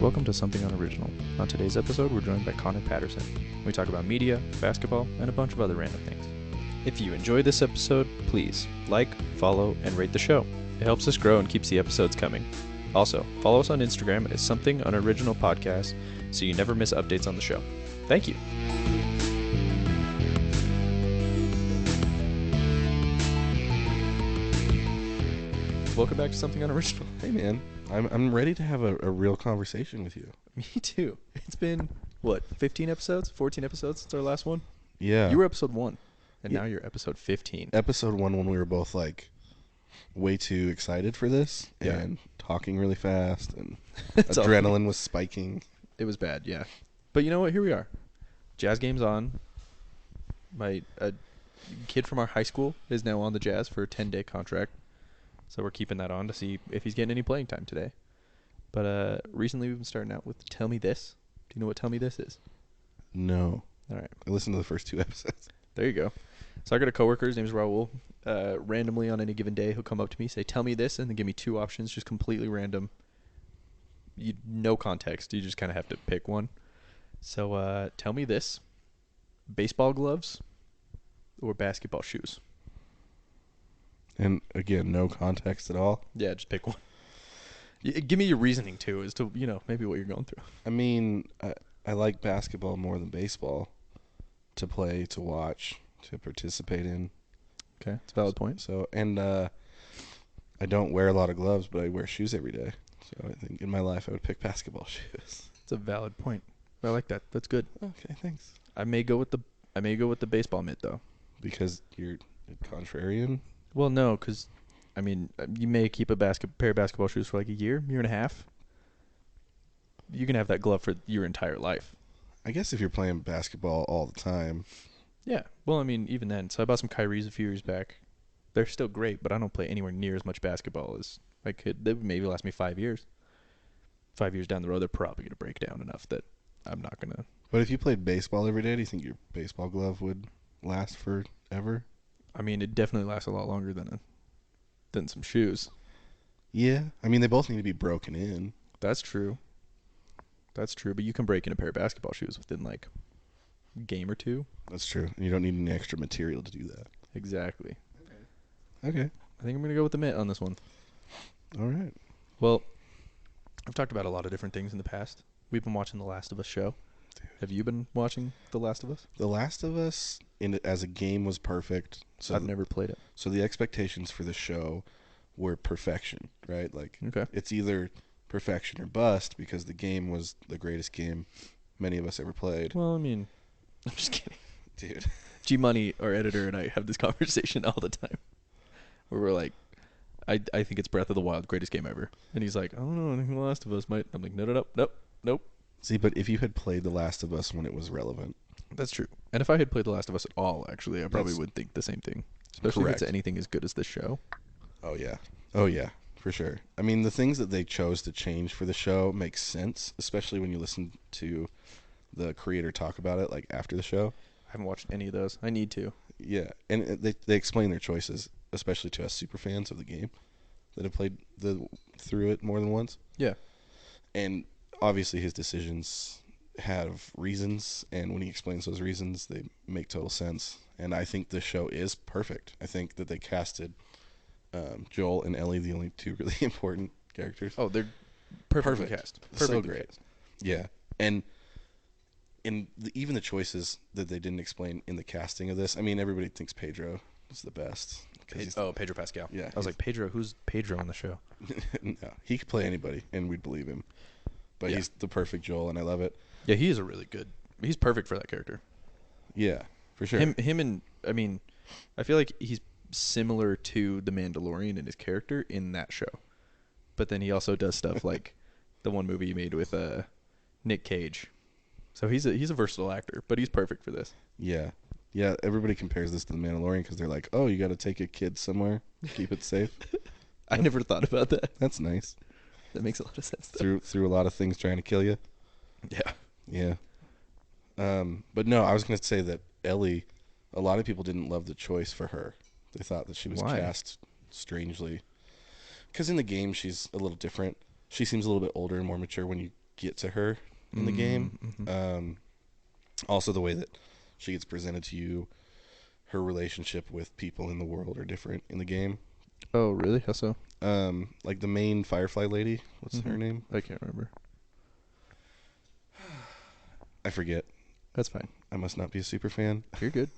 Welcome to Something Unoriginal. On today's episode, we're joined by Connor Patterson. We talk about media, basketball, and a bunch of other random things. If you enjoy this episode, please like, follow, and rate the show. It helps us grow and keeps the episodes coming. Also, follow us on Instagram at Something Unoriginal Podcast so you never miss updates on the show. Thank you. Welcome back to Something Unoriginal. Hey man, I'm ready to have a real conversation with you. Me too. It's been, 15 episodes? 14 episodes since our last one? Yeah. You were episode 1, and Yeah. now you're episode 15. Episode 1 when we were both like way too excited for this and talking really fast and adrenaline was spiking. It was bad, yeah. But you know what? Here we are. Jazz game's on. A kid from our high school is now on the Jazz for a 10-day contract. So we're keeping that on to see if he's getting any playing time today. But recently we've been starting out with Tell Me This. Do you know what Tell Me This is? No. All right. I listened to the first 2 episodes. There you go. So I got a coworker, his name's Raul. Randomly on any given day, he'll come up to me, say, tell me this, and then give me 2 options, just completely random. No context. You just kind of have to pick one. So tell me this. Baseball gloves or basketball shoes? And again, no context at all. Yeah, just pick one. Give me your reasoning, too, as to, maybe what you're going through. I mean, I like basketball more than baseball to play, to watch, to participate in. Okay, it's a valid point. So, and I don't wear a lot of gloves, but I wear shoes every day. So I think in my life I would pick basketball shoes. It's a valid point. I like that. That's good. Okay, thanks. I may go with the baseball mitt, though. Because you're a contrarian? Well, no, because, you may keep a pair of basketball shoes for like a year and a half. You can have that glove for your entire life. I guess if you're playing basketball all the time. Yeah. Well, even then. So I bought some Kyrie's a few years back. They're still great, but I don't play anywhere near as much basketball as I could. They would maybe last me 5 years. 5 years down the road, they're probably going to break down enough that I'm not going to. But if you played baseball every day, do you think your baseball glove would last forever? It definitely lasts a lot longer than some shoes. Yeah. They both need to be broken in. That's true. But you can break in a pair of basketball shoes within like a game or 2. That's true. You don't need any extra material to do that. Exactly. Okay. I think I'm going to go with the mitt on this one. All right. Well, I've talked about a lot of different things in the past. We've been watching The Last of Us show. Dude. Have you been watching The Last of Us? The Last of Us as a game was perfect. So I've never played it. So the expectations for the show were perfection, right? Like Okay. it's either perfection or bust because the game was the greatest game many of us ever played. Well, I'm just kidding. Dude. G Money, our editor, and I have this conversation all the time where we're like, I think it's Breath of the Wild, greatest game ever. And he's like, I don't know, I think The Last of Us might. I'm like, nope. See, but if you had played The Last of Us when it was relevant. That's true. And if I had played The Last of Us at all, actually, I probably would think the same thing. Especially Correct. if it's anything as good as this show. Oh, yeah, for sure. The things that they chose to change for the show make sense, especially when you listen to the creator talk about it, like, after the show. I haven't watched any of those. I need to. Yeah, and they explain their choices, especially to us super fans of the game that have played through it more than once. Yeah. And obviously his decisions have reasons, and when he explains those reasons, they make total sense. And I think the show is perfect. I think that they casted Joel and Ellie, the only 2 really important characters. Oh, they're perfectly cast. So great. Cast. Yeah. And even the choices that they didn't explain in the casting of this, everybody thinks Pedro is the best. Pedro Pascal. Yeah. I was like, Pedro, who's Pedro on the show? No, he could play anybody, and we'd believe him. But he's the perfect Joel, and I love it. Yeah, he is he's perfect for that character. Yeah, for sure. Him and, I feel like he's similar to the Mandalorian in his character in that show. But then he also does stuff like the one movie he made with Nick Cage. So he's a versatile actor, but he's perfect for this. Yeah. Yeah, everybody compares this to the Mandalorian because they're like, oh, you got to take a kid somewhere, keep it safe. I never thought about that. That's nice. That makes a lot of sense, though. Through a lot of things trying to kill you. Yeah. Yeah. But no, I was going to say that Ellie, a lot of people didn't love the choice for her. They thought that she was cast strangely. Because in the game, she's a little different. She seems a little bit older and more mature when you get to her in the game. Mm-hmm. Also, the way that she gets presented to you, her relationship with people in the world are different in the game. Oh, really? How so? Like the main Firefly lady, what's her name? I can't remember. I forget. That's fine. I must not be a super fan. You're good.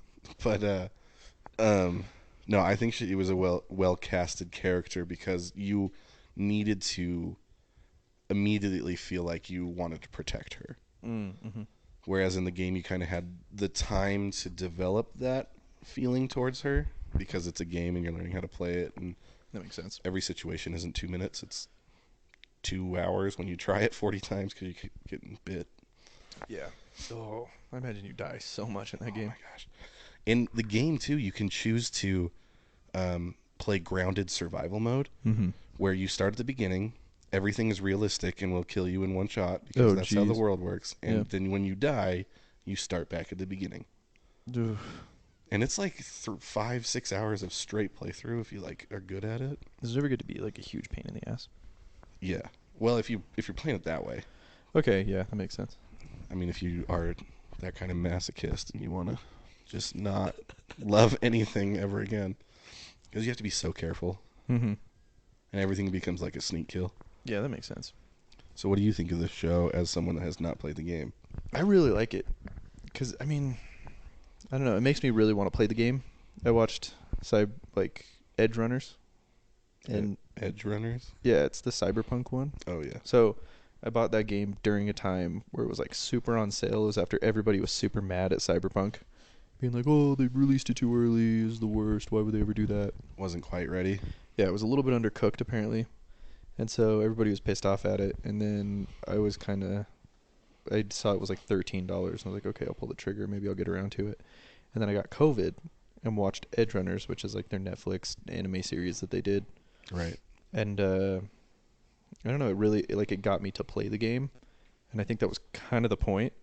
But no, I think she was a well casted character because you needed to immediately feel like you wanted to protect her. Mm-hmm. Whereas in the game, you kind of had the time to develop that feeling towards her because it's a game and you're learning how to play it. And That makes sense. every situation isn't 2 minutes; it's 2 hours when you try it 40 times because you keep getting bit. Yeah. Oh, I imagine you die so much in that game. Oh my gosh! In the game too, you can choose to play grounded survival mode, where you start at the beginning. Everything is realistic and will kill you in one shot because that's how the world works. And then when you die, you start back at the beginning. And it's like 5-6 hours of straight playthrough if you like are good at it. Does it ever get to be like a huge pain in the ass? Yeah. Well, if you're playing it that way. Okay, yeah, that makes sense. I mean, if you are that kind of masochist and you want to just not love anything ever again, because you have to be so careful. Mm-hmm. And everything becomes like a sneak kill. Yeah, that makes sense. So what do you think of this show as someone that has not played the game? I really like it. Because, I mean, I don't know. It makes me really want to play the game. I watched, Edge Runners. And Edge Runners? yeah, it's the Cyberpunk one. Oh, yeah. So I bought that game during a time where it was, like, super on sale. It was after everybody was super mad at Cyberpunk. Being like, oh, they released it too early. It's the worst. Why would they ever do that? Wasn't quite ready. Yeah, it was a little bit undercooked, apparently. And so everybody was pissed off at it. And then I saw it was like $13. And I was like, okay, I'll pull the trigger. Maybe I'll get around to it. And then I got COVID and watched Edge Runners, which is like their Netflix anime series that they did. Right. And I don't know, it got me to play the game. And I think that was kind of the point.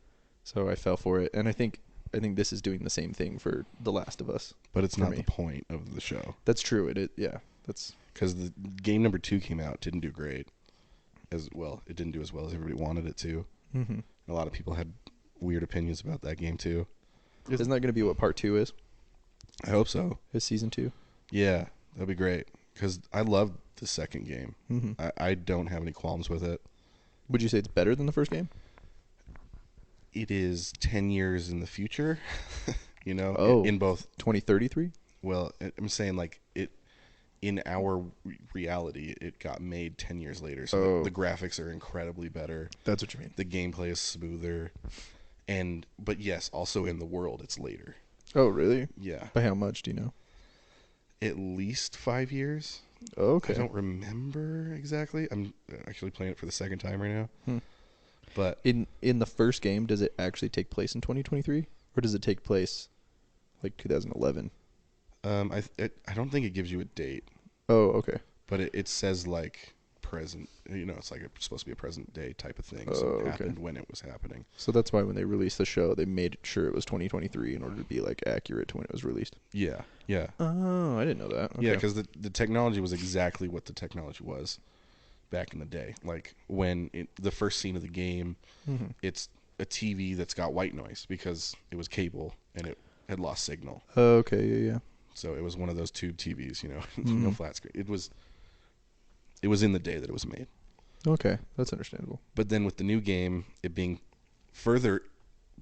So I fell for it. And I think this is doing the same thing for The Last of Us. But it's not the point of the show. That's true. Yeah. That's because the game number 2 came out, didn't do great as well. It didn't do as well as everybody wanted it to. Mm-hmm. A lot of people had weird opinions about that game too. Isn't that going to be what part 2 is? I hope so. Is season 2? Yeah, that'd be great. Because I loved the second game. Mm-hmm. I don't have any qualms with it. Would you say it's better than the first game? It is 10 years in the future, in both 2033. Well, I'm saying like it in our reality, it got made 10 years later, so the graphics are incredibly better. That's what you mean. The gameplay is smoother, but yes, also in the world, it's later. Oh, really? Yeah. By how much do you know? At least 5 years. Oh, okay. I don't remember exactly. I'm actually playing it for the second time right now. But in the first game, does it actually take place in 2023, or does it take place like 2011? I don't think it gives you a date. Oh, okay. But it says like present. It's like it's supposed to be a present day type of thing. So it happened when it was happening. So that's why when they released the show, they made sure it was 2023 in order to be like accurate to when it was released. Yeah. Yeah. Oh, I didn't know that. Okay. Yeah, because the technology was exactly what the technology was back in the day. Like when the first scene of the game, it's a TV that's got white noise because it was cable and it had lost signal. Oh, okay. Yeah. So it was one of those tube TVs, no flat screen. It was in the day that it was made. Okay, that's understandable. But then with the new game, it being further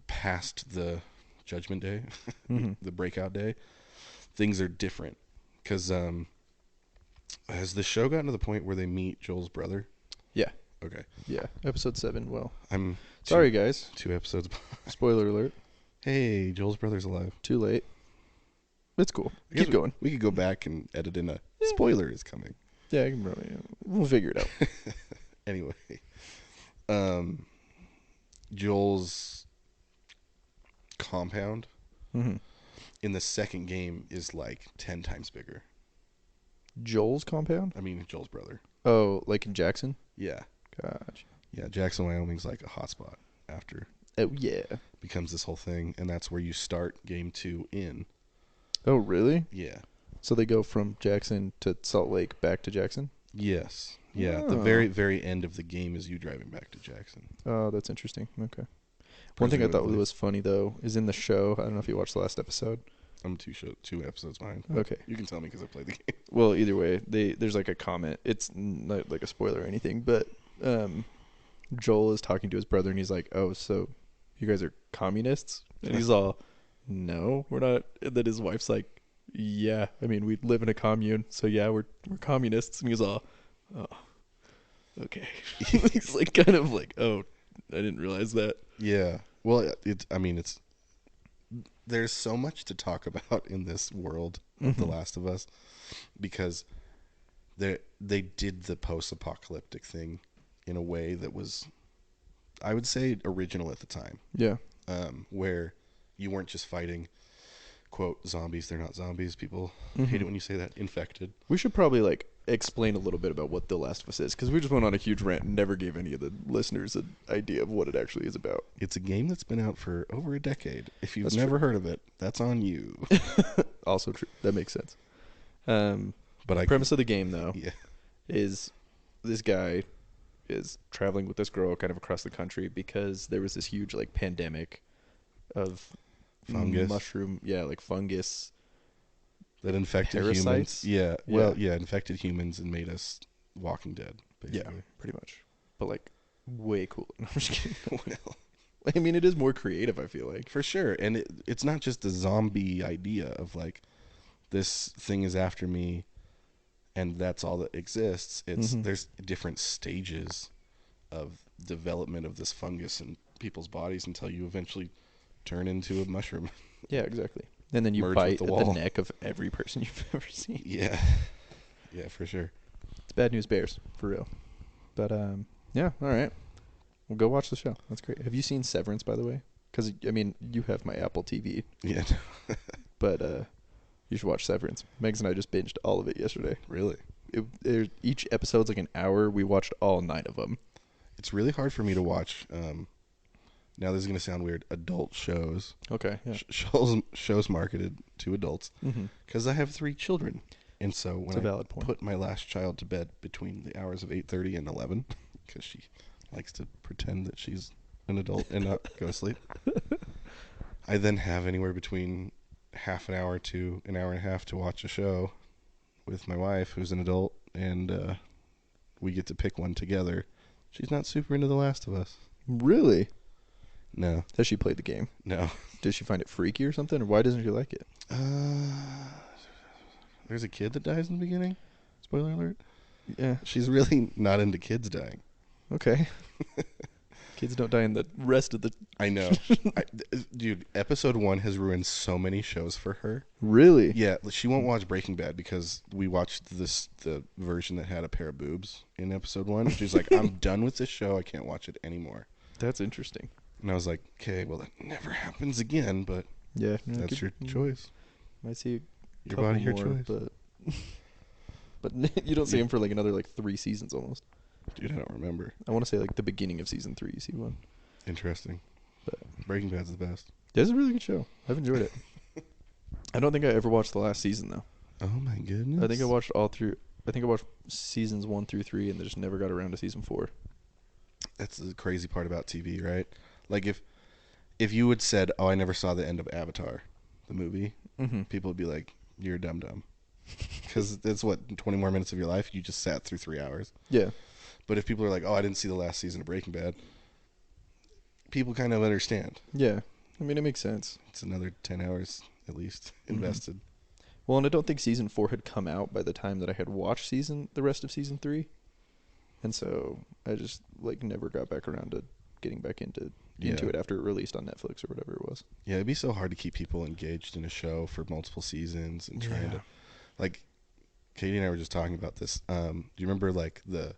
past the Judgment Day, the Breakout Day, things are different. Because has the show gotten to the point where they meet Joel's brother? Yeah. Okay. Yeah, episode 7. Well, I'm sorry, guys. 2 episodes. Spoiler alert. Hey, Joel's brother's alive. Too late. It's cool. Keep going. We could go back and edit in a spoiler is coming. Yeah, we'll figure it out. Anyway, Joel's compound in the second game is like 10 times bigger. Joel's compound? I mean, Joel's brother. Oh, like in Jackson? Yeah. Gotcha. Yeah, Jackson, Wyoming's like a hotspot after. Oh, yeah. Becomes this whole thing, and that's where you start game 2 in. Oh, really? Yeah. So they go from Jackson to Salt Lake back to Jackson? Yes. Yeah. The Oh. very, very end of the game is you driving back to Jackson. Oh, that's interesting. Okay. One thing I thought Presumably. was funny though is in the show. I don't know if you watched the last episode. I'm two episodes behind. Okay. You can tell me because I played the game. Well, either way, there's like a comment. It's not like a spoiler or anything, but Joel is talking to his brother and he's like, "Oh, so you guys are communists?" And he's all, "No, we're not." And then his wife's like, "Yeah, I mean, we live in a commune, so yeah, we're communists." And he's all, "Oh, okay." He's like kind of like, "Oh, I didn't realize that." Yeah. Well, it's there's so much to talk about in this world of The Last of Us because they did the post-apocalyptic thing in a way that was, I would say, original at the time. Yeah. Where you weren't just fighting, quote, zombies. They're not zombies. People hate it when you say that. Infected. We should probably like explain a little bit about what The Last of Us is, because we just went on a huge rant and never gave any of the listeners an idea of what it actually is about. It's a game that's been out for over a decade. If you've That's never heard of it, that's on you. Also true. That makes sense. But The premise of the game, though, yeah. is this guy is traveling with this girl kind of across the country because there was this huge like pandemic of Fungus. mushroom, like fungus. That infected Parasites? humans. Yeah. Well, Yeah. yeah, infected humans and made us Walking Dead, basically. Yeah, pretty much. But like way cooler. No, I'm just kidding. Well, I mean, it is more creative, I feel like. for sure. And it's not just the zombie idea of like, this thing is after me and that's all that exists. It's there's different stages of development of this fungus in people's bodies until you eventually turn into a mushroom. Yeah, exactly. And then you Merge bite with the at the wall. neck of every person you've ever seen. Yeah. Yeah, for sure. It's bad news bears, for real. But yeah, all right. Well, go watch the show. That's great. Have you seen Severance, by the way? Because I mean, you have my Apple TV, Yeah. but you should watch Severance. Megs and I just binged all of it yesterday. Really? Each episode's like an hour. We watched all 9 of them. It's really hard for me to watch. Now this is going to sound weird. Adult shows. Okay. Yeah. Shows marketed to adults. Mm-hmm. Because I have 3 children. And so when That's a I valid point. put my last child to bed between the hours of 8:30 and 11, because she likes to pretend that she's an adult and not go to sleep, I then have anywhere between half an hour to an hour and a half to watch a show with my wife, who's an adult, and we get to pick one together. She's not super into The Last of Us. Really? No. Has she played the game? No. Did she find it freaky or something? Or why doesn't she like it? There's a kid that dies in the beginning. Spoiler alert. Yeah. She's really not into kids dying. Okay. Kids don't die in the rest of the... I know. Dude, episode 1 has ruined so many shows for her. Really? Yeah, she won't watch Breaking Bad because we watched the version that had a pair of boobs in episode 1. She's like, I'm done with this show. I can't watch it anymore. That's interesting. And I was like, okay, well, that never happens again, but Yeah. that's your choice. Might see Your couple body, your more, choice. But you don't see him for like another like 3 seasons almost. Dude, I don't remember. I want to say like the beginning of season 3 you see one. Interesting. But Breaking Bad's the best. yeah, it's a really good show. I've enjoyed it. I don't think I ever watched the last season though. Oh my goodness. I think I watched seasons 1 through 3 and just never got around to season 4. That's the crazy part about TV, right? Like if you had said, "Oh, I never saw the end of Avatar, the movie," people would be like, "You're a dum-dum." Because it's what, 20 more minutes of your life? You just sat through 3 hours. Yeah. But if people are like, "Oh, I didn't see the last season of Breaking Bad," people kind of understand. Yeah. I mean, it makes sense. It's another 10 hours at least invested. Well, and I don't think season 4 had come out by the time that I had watched the rest of season 3. And so I just like never got back around to getting back into it after it released on Netflix or whatever it was. Yeah, it'd be so hard to keep people engaged in a show for multiple seasons and trying to, like, Katie and I were just talking about this. Do you remember like the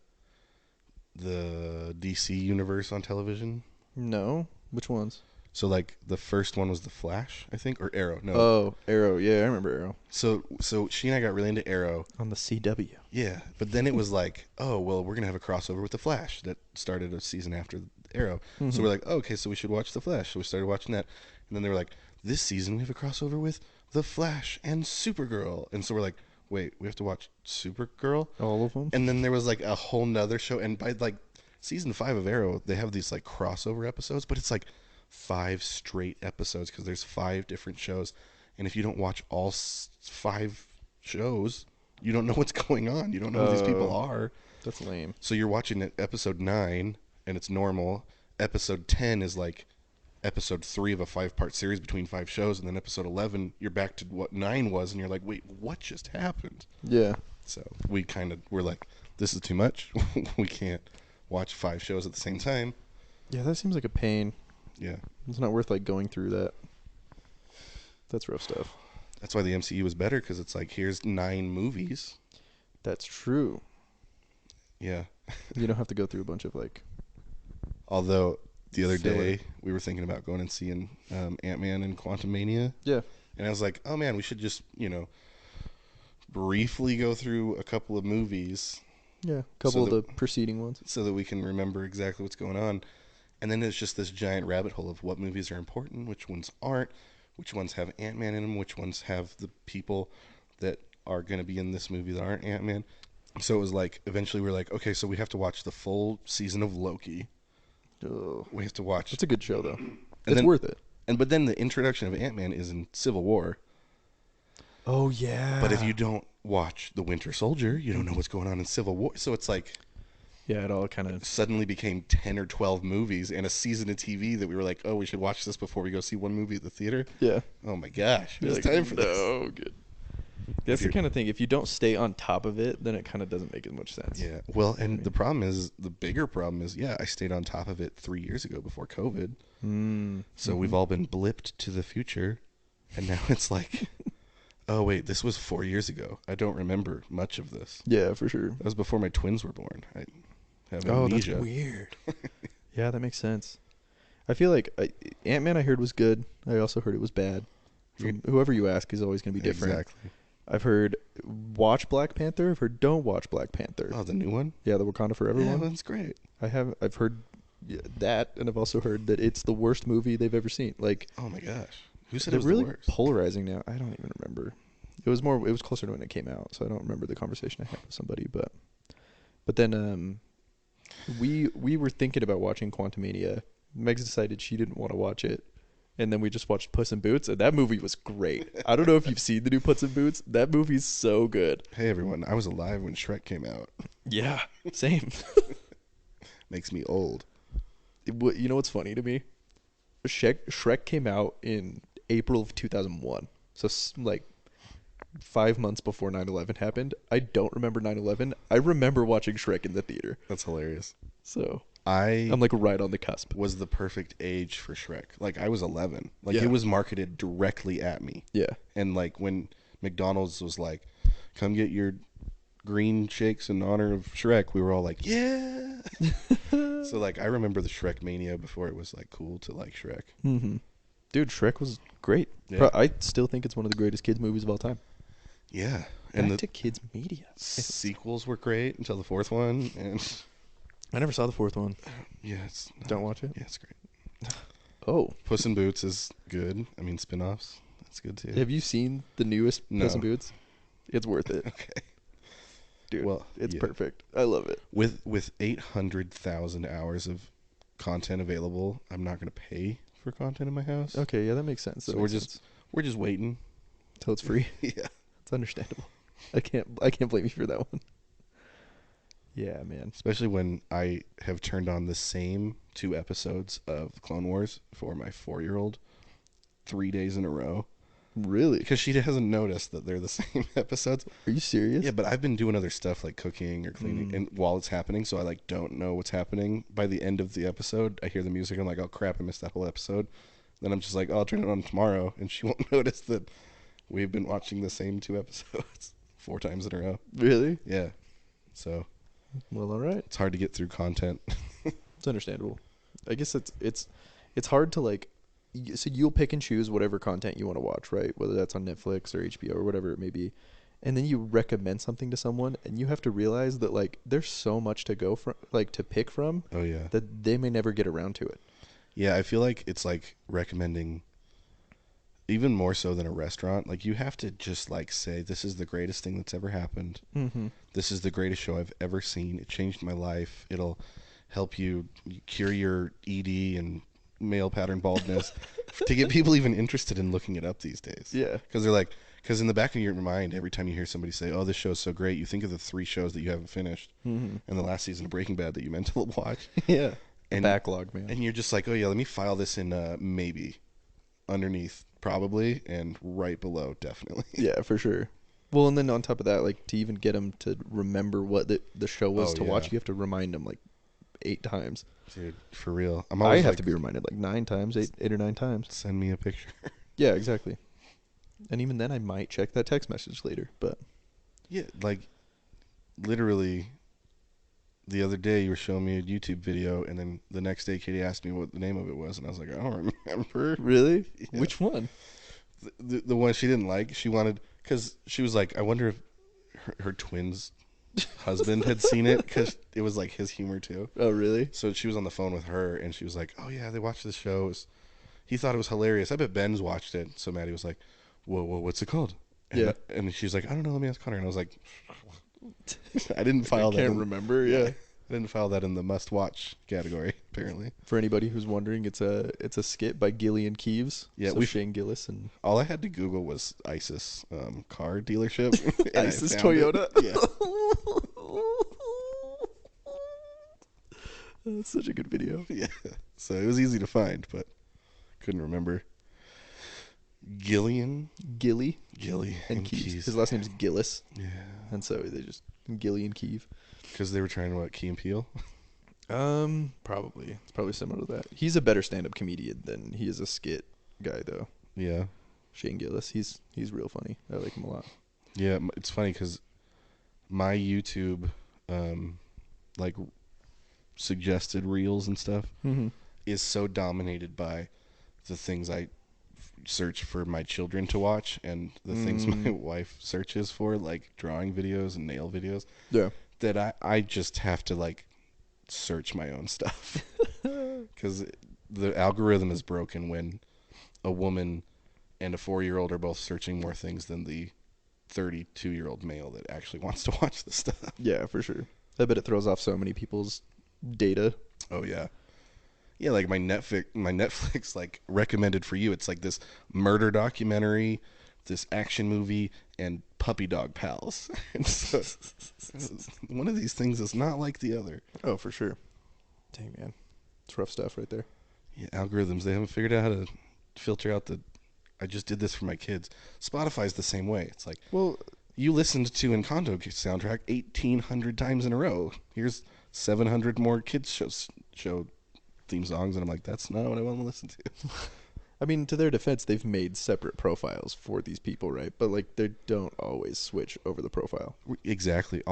DC universe on television? No, which ones? So like the first one was The Flash, I think, or Arrow. No. Oh, Arrow. Yeah, I remember Arrow. So she and I got really into Arrow. On the CW. Yeah, but then it was like, oh well, we're gonna have a crossover with The Flash that started a season after Arrow. So we're like, oh, okay, so we should watch The Flash. So we started watching that, and then they were like, this season we have a crossover with The Flash and Supergirl, and so we're like, wait, we have to watch Supergirl? All of them? And then there was like a whole nother show. And by like season 5 of Arrow, they have these like crossover episodes, but it's like 5 straight episodes because there's 5 different shows. And if you don't watch all 5 shows, you don't know what's going on. You don't know who these people are. That's lame. So you're watching episode 9 and it's normal. Episode 10 is like episode 3 of a 5-part series between 5 shows, and then episode 11 you're back to what 9 was, and you're like, wait, what just happened? Yeah. So we're like, this is too much. We can't watch 5 shows at the same time. Yeah, that seems like a pain. Yeah, It's not worth like going through that. That's rough stuff. that's why the MCU was better, because it's like, here's 9 movies. That's true. Yeah. You don't have to go through a bunch of like. Although the other Filler. day we were thinking about going and seeing Ant-Man and Quantumania. Yeah. And I was like, oh man, we should just, briefly go through a couple of movies Yeah. A couple So of the preceding ones. so that we can remember exactly what's going on. And then it's just this giant rabbit hole of what movies are important, which ones aren't, which ones have Ant-Man in them, which ones have the people that are going to be in this movie that aren't Ant-Man. So it was like, eventually we were like, okay, so we have to watch the full season of Loki. Oh. We have to watch. It's a good show though. And It's then- worth it. But then the introduction of Ant-Man is in Civil War. Oh yeah. But if you don't watch The Winter Soldier, you don't know what's going on in Civil War. So it's like, Yeah, it all kind of. suddenly became 10 or 12 movies and a season of TV that we were like, oh, we should watch this before we go see one movie at the theater. Yeah. Oh my gosh, You're it's like, time for this. no, good. That's the kind of thing. If you don't stay on top of it, then it kind of doesn't make as much sense. Yeah. Well, and the bigger problem is, I stayed on top of it 3 years ago before COVID. So we've all been blipped to the future, and now it's like, oh wait, this was 4 years ago. I don't remember much of this. Yeah, for sure. That was before my twins were born. I have Oh, that's amnesia. weird. Yeah, that makes sense. I feel like Ant-Man I heard was good. I also heard it was bad. From whoever you ask is always going to be different. Exactly. I've heard watch Black Panther. I've heard don't watch Black Panther. Oh, the new one? Yeah, the Wakanda Forever Yeah, one. that's great. I've heard that, and I've also heard that it's the worst movie they've ever seen. Like, Oh my gosh. Who said they're it was really the worst? polarizing now. I don't even remember. It was closer to when it came out, so I don't remember the conversation I had with somebody. But then we were thinking about watching Quantumania. Megs decided she didn't want to watch it, and then we just watched Puss in Boots, and that movie was great. I don't know if you've seen the new Puss in Boots. That movie's so good. Hey everyone, I was alive when Shrek came out. Yeah, same. Makes me old. You know what's funny to me? Shrek came out in April of 2001. So like 5 months before 9/11 happened. I don't remember 9/11. I remember watching Shrek in the theater. That's hilarious. So I I'm like right on the cusp. was the perfect age for Shrek. Like I was 11. Like Yeah. it was marketed directly at me. Yeah. And like when McDonald's was like, "Come get your green shakes in honor of Shrek," we were all like, "Yeah." So like I remember the Shrek mania before it was like cool to like Shrek. Mm-hmm. Dude, Shrek was great. Yeah. I still think it's one of the greatest kids movies of all time. Yeah. And Back the to kids media. sequels were great until the 4th one, and I never saw the 4th one. yeah, it's Don't watch it. yeah, it's great. Oh, Puss in Boots is good. I mean, spin-offs. That's good too. have you seen the newest Puss in No. Boots? It's worth it. Okay. Dude, Well, it's yeah. perfect. I love it. With 800,000 hours of content available, I'm not going to pay for content in my house. Okay, yeah, that makes sense. So we're just waiting. till it's free. Yeah. It's understandable. I can't blame you for that one. Yeah, man. Especially when I have turned on the same 2 episodes of Clone Wars for my 4-year-old 3 days in a row. Really? Because she hasn't noticed that they're the same episodes. Are you serious? Yeah, but I've been doing other stuff like cooking or cleaning and while it's happening, so I like don't know what's happening. By the end of the episode, I hear the music, I'm like, oh crap, I missed that whole episode. Then I'm just like, oh, I'll turn it on tomorrow, and she won't notice that we've been watching the same 2 episodes 4 times in a row. Really? Yeah. So Well, all right. it's hard to get through content. It's understandable. I guess it's hard to like. So you'll pick and choose whatever content you want to watch, right? Whether that's on Netflix or HBO or whatever it may be, and then you recommend something to someone, and you have to realize that like there's so much to go from, like to pick from, Oh yeah. that they may never get around to it. Yeah, I feel like it's like recommending even more so than a restaurant, like you have to just like say, this is the greatest thing that's ever happened. Mm-hmm. This is the greatest show I've ever seen. It changed my life. It'll help you cure your ED and male pattern baldness to get people even interested in looking it up these days. Yeah. Because in the back of your mind, every time you hear somebody say, oh, this show's so great, you think of the 3 shows that you haven't finished Mm-hmm. and the last season of Breaking Bad that you meant to watch. Yeah. And Backlog, man. And you're just like, oh, yeah, let me file this in maybe, underneath probably, and right below definitely. Yeah, for sure. Well, and then on top of that, like, to even get them to remember what the show was Oh, to yeah. watch, you have to remind them, like, 8 times. Dude, for real. I have to be reminded, like, 9 times, 8 or 9 times. Send me a picture. Yeah, exactly. And even then, I might check that text message later, but... Yeah, like, literally, the other day you were showing me a YouTube video, and then the next day Katie asked me what the name of it was, and I was like, I don't remember. Really? Yeah. Which one? The one she didn't like, she wanted, because she was like, I wonder if her twin's husband had seen it, because it was like his humor too. Oh, really? So she was on the phone with her, and she was like, oh yeah, they watched this show. He thought it was hilarious. I bet Ben's watched it. So Maddie was like, whoa, what's it called? And, Yeah. And she's like, I don't know, let me ask Connor. And I was like, I didn't file that. I can't remember, yeah. I didn't file that in the must-watch category, apparently. For anybody who's wondering, it's a skit by Gillian Keeves. Yeah, so Shane Gillis and all I had to Google was ISIS car dealership. And ISIS I found Toyota. It. Yeah. That's such a good video. Yeah. So it was easy to find, but couldn't remember. Gilly and Keeves. His last name is Gillis. Yeah. And so they just Gilly and Keeve. Because they were trying to, Key and Peele? Probably. It's probably similar to that. He's a better stand-up comedian than he is a skit guy, though. Yeah. Shane Gillis. He's real funny. I like him a lot. Yeah, it's funny because my YouTube, suggested reels and stuff is so dominated by the things I search for my children to watch and the things my wife searches for, like drawing videos and nail videos. Yeah. That I just have to search my own stuff because the algorithm is broken when a woman and a 4-year-old are both searching more things than the 32-year-old male that actually wants to watch this stuff. Yeah, for sure. I bet it throws off so many people's data. Oh yeah. Yeah, like my Netflix recommended for you, it's like this murder documentary, this action movie, and puppy dog pals. And so one of these things is not like the other. Oh, for sure. Dang, man. It's rough stuff right there. Yeah, algorithms, they haven't figured out how to filter out I just did this for my kids. Spotify's the same way. It's like, well, you listened to Encanto soundtrack 1,800 times in a row. Here's 700 more kids show theme songs, and I'm like, that's not what I want to listen to. I mean, to their defense, they've made separate profiles for these people, right? But they don't always switch over the profile. Exactly.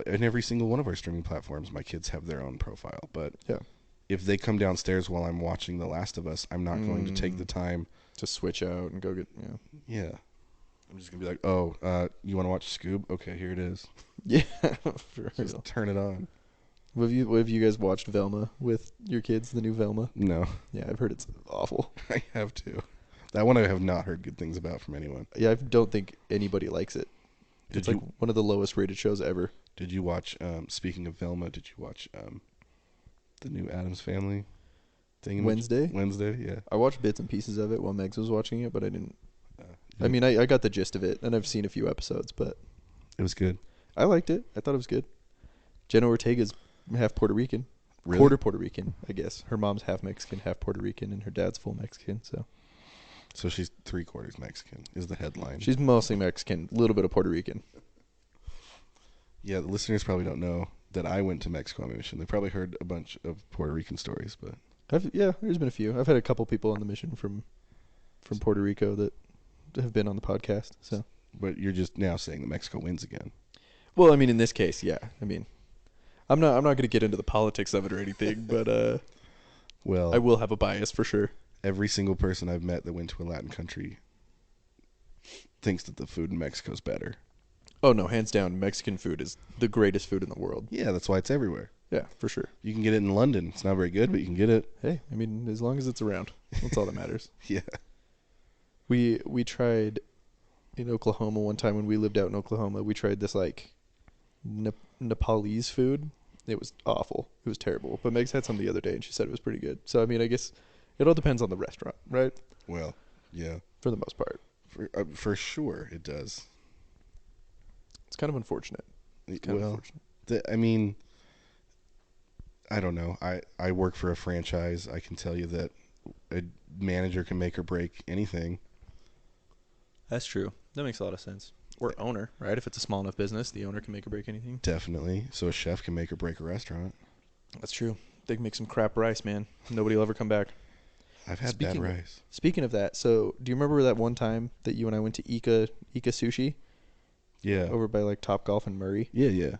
In every single one of our streaming platforms, my kids have their own profile. But yeah, if they come downstairs while I'm watching The Last of Us, I'm not going to take the time to switch out and go get Yeah. I'm just gonna be like, oh, you want to watch Scoob? Okay, here it is. Yeah, for just real. Turn it on. Have you guys watched Velma with your kids? The new Velma? No. Yeah, I've heard it's awful. I have too. That one I have not heard good things about from anyone. Yeah, I don't think anybody likes it. It's like one of the lowest rated shows ever. Did you watch? Speaking of Velma, did you watch the new Addams Family thing? Wednesday, yeah. I watched bits and pieces of it while Megs was watching it, but I didn't. I mean, I got the gist of it, and I've seen a few episodes, but it was good. I liked it. I thought it was good. Jenna Ortega's half Puerto Rican, really? Quarter Puerto Rican, I guess. Her mom's half Mexican, half Puerto Rican, and her dad's full Mexican. So she's 3/4 Mexican. Is the headline? She's mostly Mexican, a little bit of Puerto Rican. Yeah, the listeners probably don't know that I went to Mexico on my mission. They probably heard a bunch of Puerto Rican stories, but there's been a few. I've had a couple people on the mission from Puerto Rico that have been on the podcast. So, but you're just now saying that Mexico wins again. Well, I mean, in this case, yeah. I mean, I'm not going to get into the politics of it or anything, but well, I will have a bias for sure. Every single person I've met that went to a Latin country thinks that the food in Mexico is better. Oh no, hands down, Mexican food is the greatest food in the world. Yeah, that's why it's everywhere. Yeah, for sure. You can get it in London. It's not very good, but you can get it. Hey, I mean, as long as it's around, that's all that matters. Yeah. We tried in Oklahoma one time when we lived out in Oklahoma. We tried this like Nepalese food. It was awful. It was terrible. But Meg's had some the other day and she said it was pretty good. So I mean, I guess it all depends on the restaurant, right? Well, yeah, For the most part. for sure it does. It's kind of unfortunate. Well, I mean, I don't know. I work for a franchise. I can tell you that a manager can make or break anything. That's true. That makes a lot of sense. Or owner, right? If it's a small enough business, the owner can make or break anything. Definitely. So a chef can make or break a restaurant. That's true. They can make some crap rice, man. Nobody will ever come back. I've had bad rice. Speaking of that, so do you remember that one time that you and I went to Ika Sushi? Yeah. Over by like Topgolf and Murray? Yeah, yeah.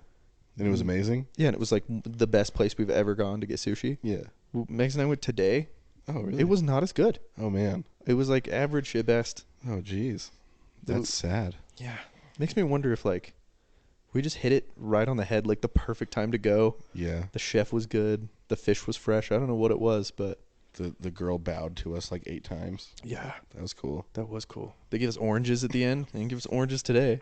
And it was amazing? Yeah, and it was like the best place we've ever gone to get sushi. Yeah. Well, Megs and I went today. Oh, really? It was not as good. Oh, man. It was like average at best. Oh, jeez. That's sad. Yeah. Makes me wonder if like we just hit it right on the head, like the perfect time to go. Yeah. The chef was good. The fish was fresh. I don't know what it was, but the girl bowed to us like 8 times. yeah, That was cool. that was cool. They gave us oranges at the end. They didn't give us oranges today.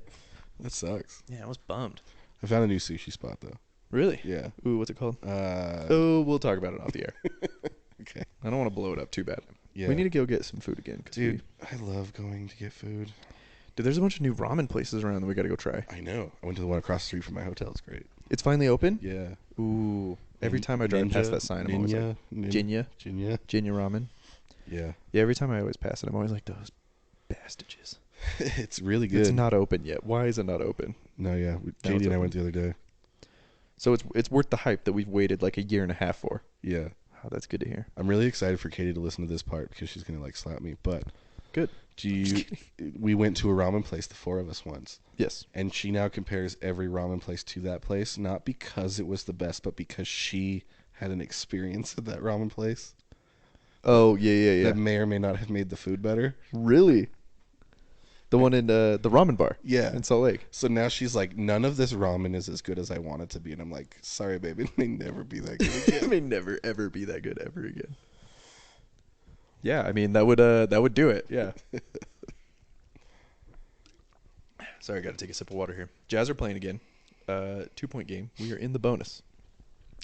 That sucks. Yeah, I was bummed. I found a new sushi spot, though. Really? Yeah. Ooh, what's it called? Oh, We'll talk about it off the air. okay. I don't want to blow it up too bad. Yeah. We need to go get some food again. Dude, I love going to get food. Dude, there's a bunch of new ramen places around that we got to go try. I know. I went to the one across the street from my hotel. It's great. It's finally open? Yeah. Ooh. Every time I drive past that sign, I'm always like, Jinya ramen. Yeah. Yeah, every time I always pass it, I'm always like, those bastages. It's really good. It's not open yet. Why is it not open? No, yeah. JD and I went the other day. So it's worth the hype that we've waited like a year and a half for. Yeah. Oh, that's good to hear. I'm really excited for Katie to listen to this part because she's going to like slap me. But Good. We went to a ramen place, the 4 of us once. Yes. And she now compares every ramen place to that place, not because it was the best, but because she had an experience at that ramen place. Oh, yeah. That may or may not have made the food better. Really? The one in the ramen bar. Yeah. In Salt Lake. So now she's like, none of this ramen is as good as I want it to be. And I'm like, sorry, baby, it may never be that good again. It may never, ever be that good ever again. Yeah, I mean, that would do it. Yeah. Sorry, I got to take a sip of water here. Jazz are playing again. 2-point game. We are in the bonus.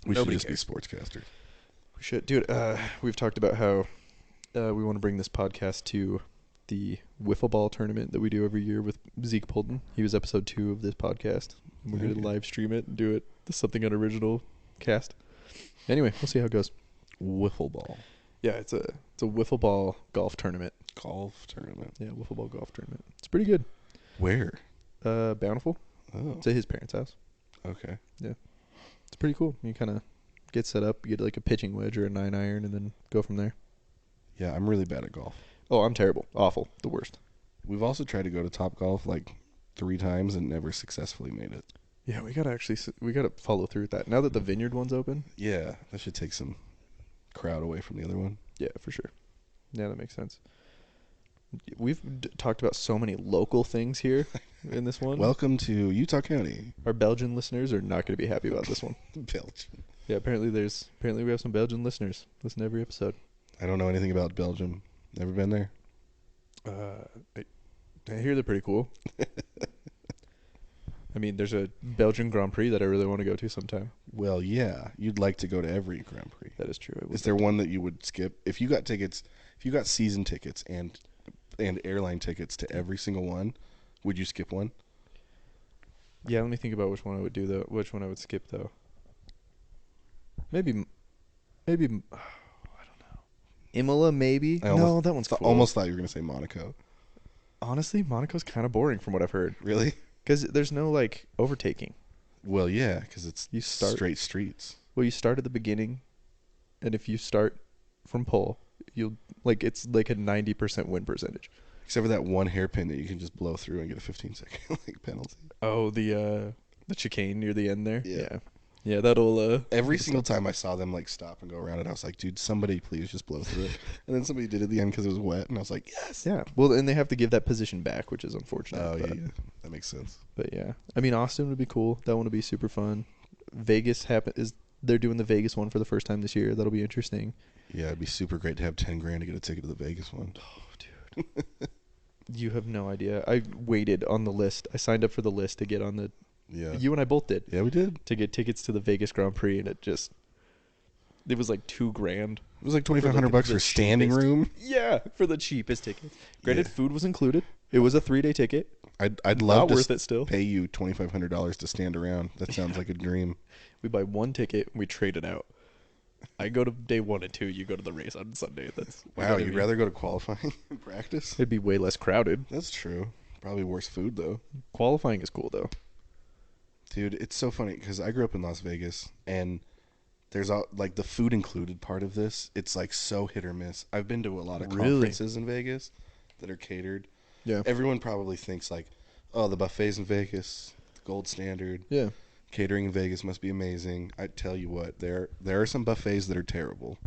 We Nobody should just cares. be sportscasters. We should. Dude, we've talked about how we want to bring this podcast to the wiffle ball tournament that we do every year with Zeke Polton. He was episode 2 of this podcast. We're going to live stream it and do it. Something unoriginal cast. Anyway, we'll see how it goes. Wiffle ball. Yeah, it's a wiffle ball golf tournament. Golf tournament. Yeah, wiffle ball golf tournament. It's pretty good. Where? Bountiful. Oh. It's at his parents' house. Okay. Yeah. It's pretty cool. You kind of get set up, you get like a pitching wedge or a 9-iron, and then go from there. Yeah, I'm really bad at golf. Oh, I'm terrible. Awful. The worst. We've also tried to go to Topgolf like 3 times and never successfully made it. Yeah, we gotta follow through with that. Now that the Vineyard one's open. Yeah, that should take some crowd away from the other one. Yeah, for sure. Yeah, that makes sense. We've talked about so many local things here in this one. Welcome to Utah County. Our Belgian listeners are not going to be happy about this one. Belgium. Yeah, apparently we have some Belgian listeners. Listen to every episode. I don't know anything about Belgium. Never been there. I hear they're pretty cool. I mean, there's a Belgian Grand Prix that I really want to go to sometime. Well, yeah, you'd like to go to every Grand Prix. That is true. Is there one that you would skip if you got tickets? If you got season tickets and airline tickets to every single one, would you skip one? Yeah, let me think about which one I would do though. Which one I would skip though. Maybe. I don't know. Imola, maybe. No, that one's cool. Almost thought you were gonna say Monaco. Honestly, Monaco's kind of boring from what I've heard. Really? Because there's no like overtaking. Well, yeah, because it's straight streets. Well, you start at the beginning, and if you start from pole, you'll it's like a 90% win percentage. Except for that one hairpin that you can just blow through and get a 15-second penalty. Oh, the chicane near the end there. Yeah. Yeah, that'll. Every single time I saw them stop and go around it, I was like, dude, somebody please just blow through it. And then somebody did at the end because it was wet, and I was like, yes. Yeah. Well, and they have to give that position back, which is unfortunate. Oh yeah, that makes sense. But yeah, I mean, Austin would be cool. That one would be super fun. Vegas they're doing the Vegas one for the first time this year. That'll be interesting. Yeah, it'd be super great to have $10,000 to get a ticket to the Vegas one. Oh, dude. You have no idea. I waited on the list. I signed up for the list to get on the. Yeah. You and I both did. Yeah, we did. To get tickets to the Vegas Grand Prix, and it was like $2,000. It was like $2,500 for standing room. Yeah, for the cheapest tickets. Granted, food was included. It was a 3-day ticket. I'd love Not worth it still. Pay you $2,500 to stand around. That sounds like a dream. We buy one ticket and we trade it out. I go to day 1 and 2. You go to the race on Sunday. That's wow. You'd rather go to qualifying and practice? It'd be way less crowded. That's true. Probably worse food though. Qualifying is cool though. Dude, it's so funny because I grew up in Las Vegas and there's like the food included part of this. It's like so hit or miss. I've been to a lot of conferences in Vegas that are catered. Yeah. Everyone probably thinks like, oh, the buffets in Vegas, the gold standard. Yeah. Catering in Vegas must be amazing. I tell you what, there are some buffets that are terrible.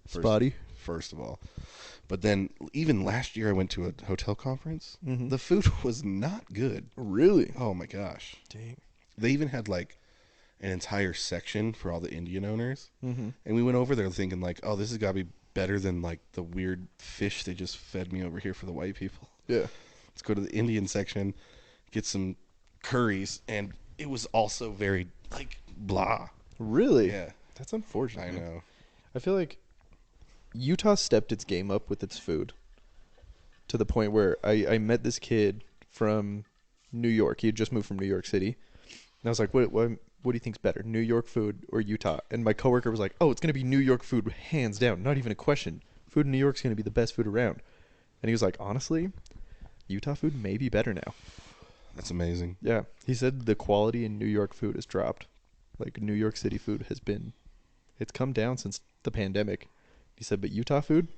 Spotty. First of all. But then even last year I went to a hotel conference. Mm-hmm. The food was not good. Really? Oh my gosh. Dang. They even had like an entire section for all the Indian owners. Mm-hmm. And we went over there thinking like, oh, this has got to be better than like the weird fish they just fed me over here for the white people. Yeah. Let's go to the Indian section, get some curries, and it was also very like blah. Really? Yeah. That's unfortunate. I know. I feel like Utah stepped its game up with its food to the point where I met this kid from New York. He had just moved from New York City. And I was like, what do you think's better, New York food or Utah? And my coworker was like, oh, it's going to be New York food, hands down. Not even a question. Food in New York's going to be the best food around. And he was like, honestly, Utah food may be better now. That's amazing. Yeah. He said the quality in New York food has dropped. Like New York City food it's come down since the pandemic. He said, but Utah food,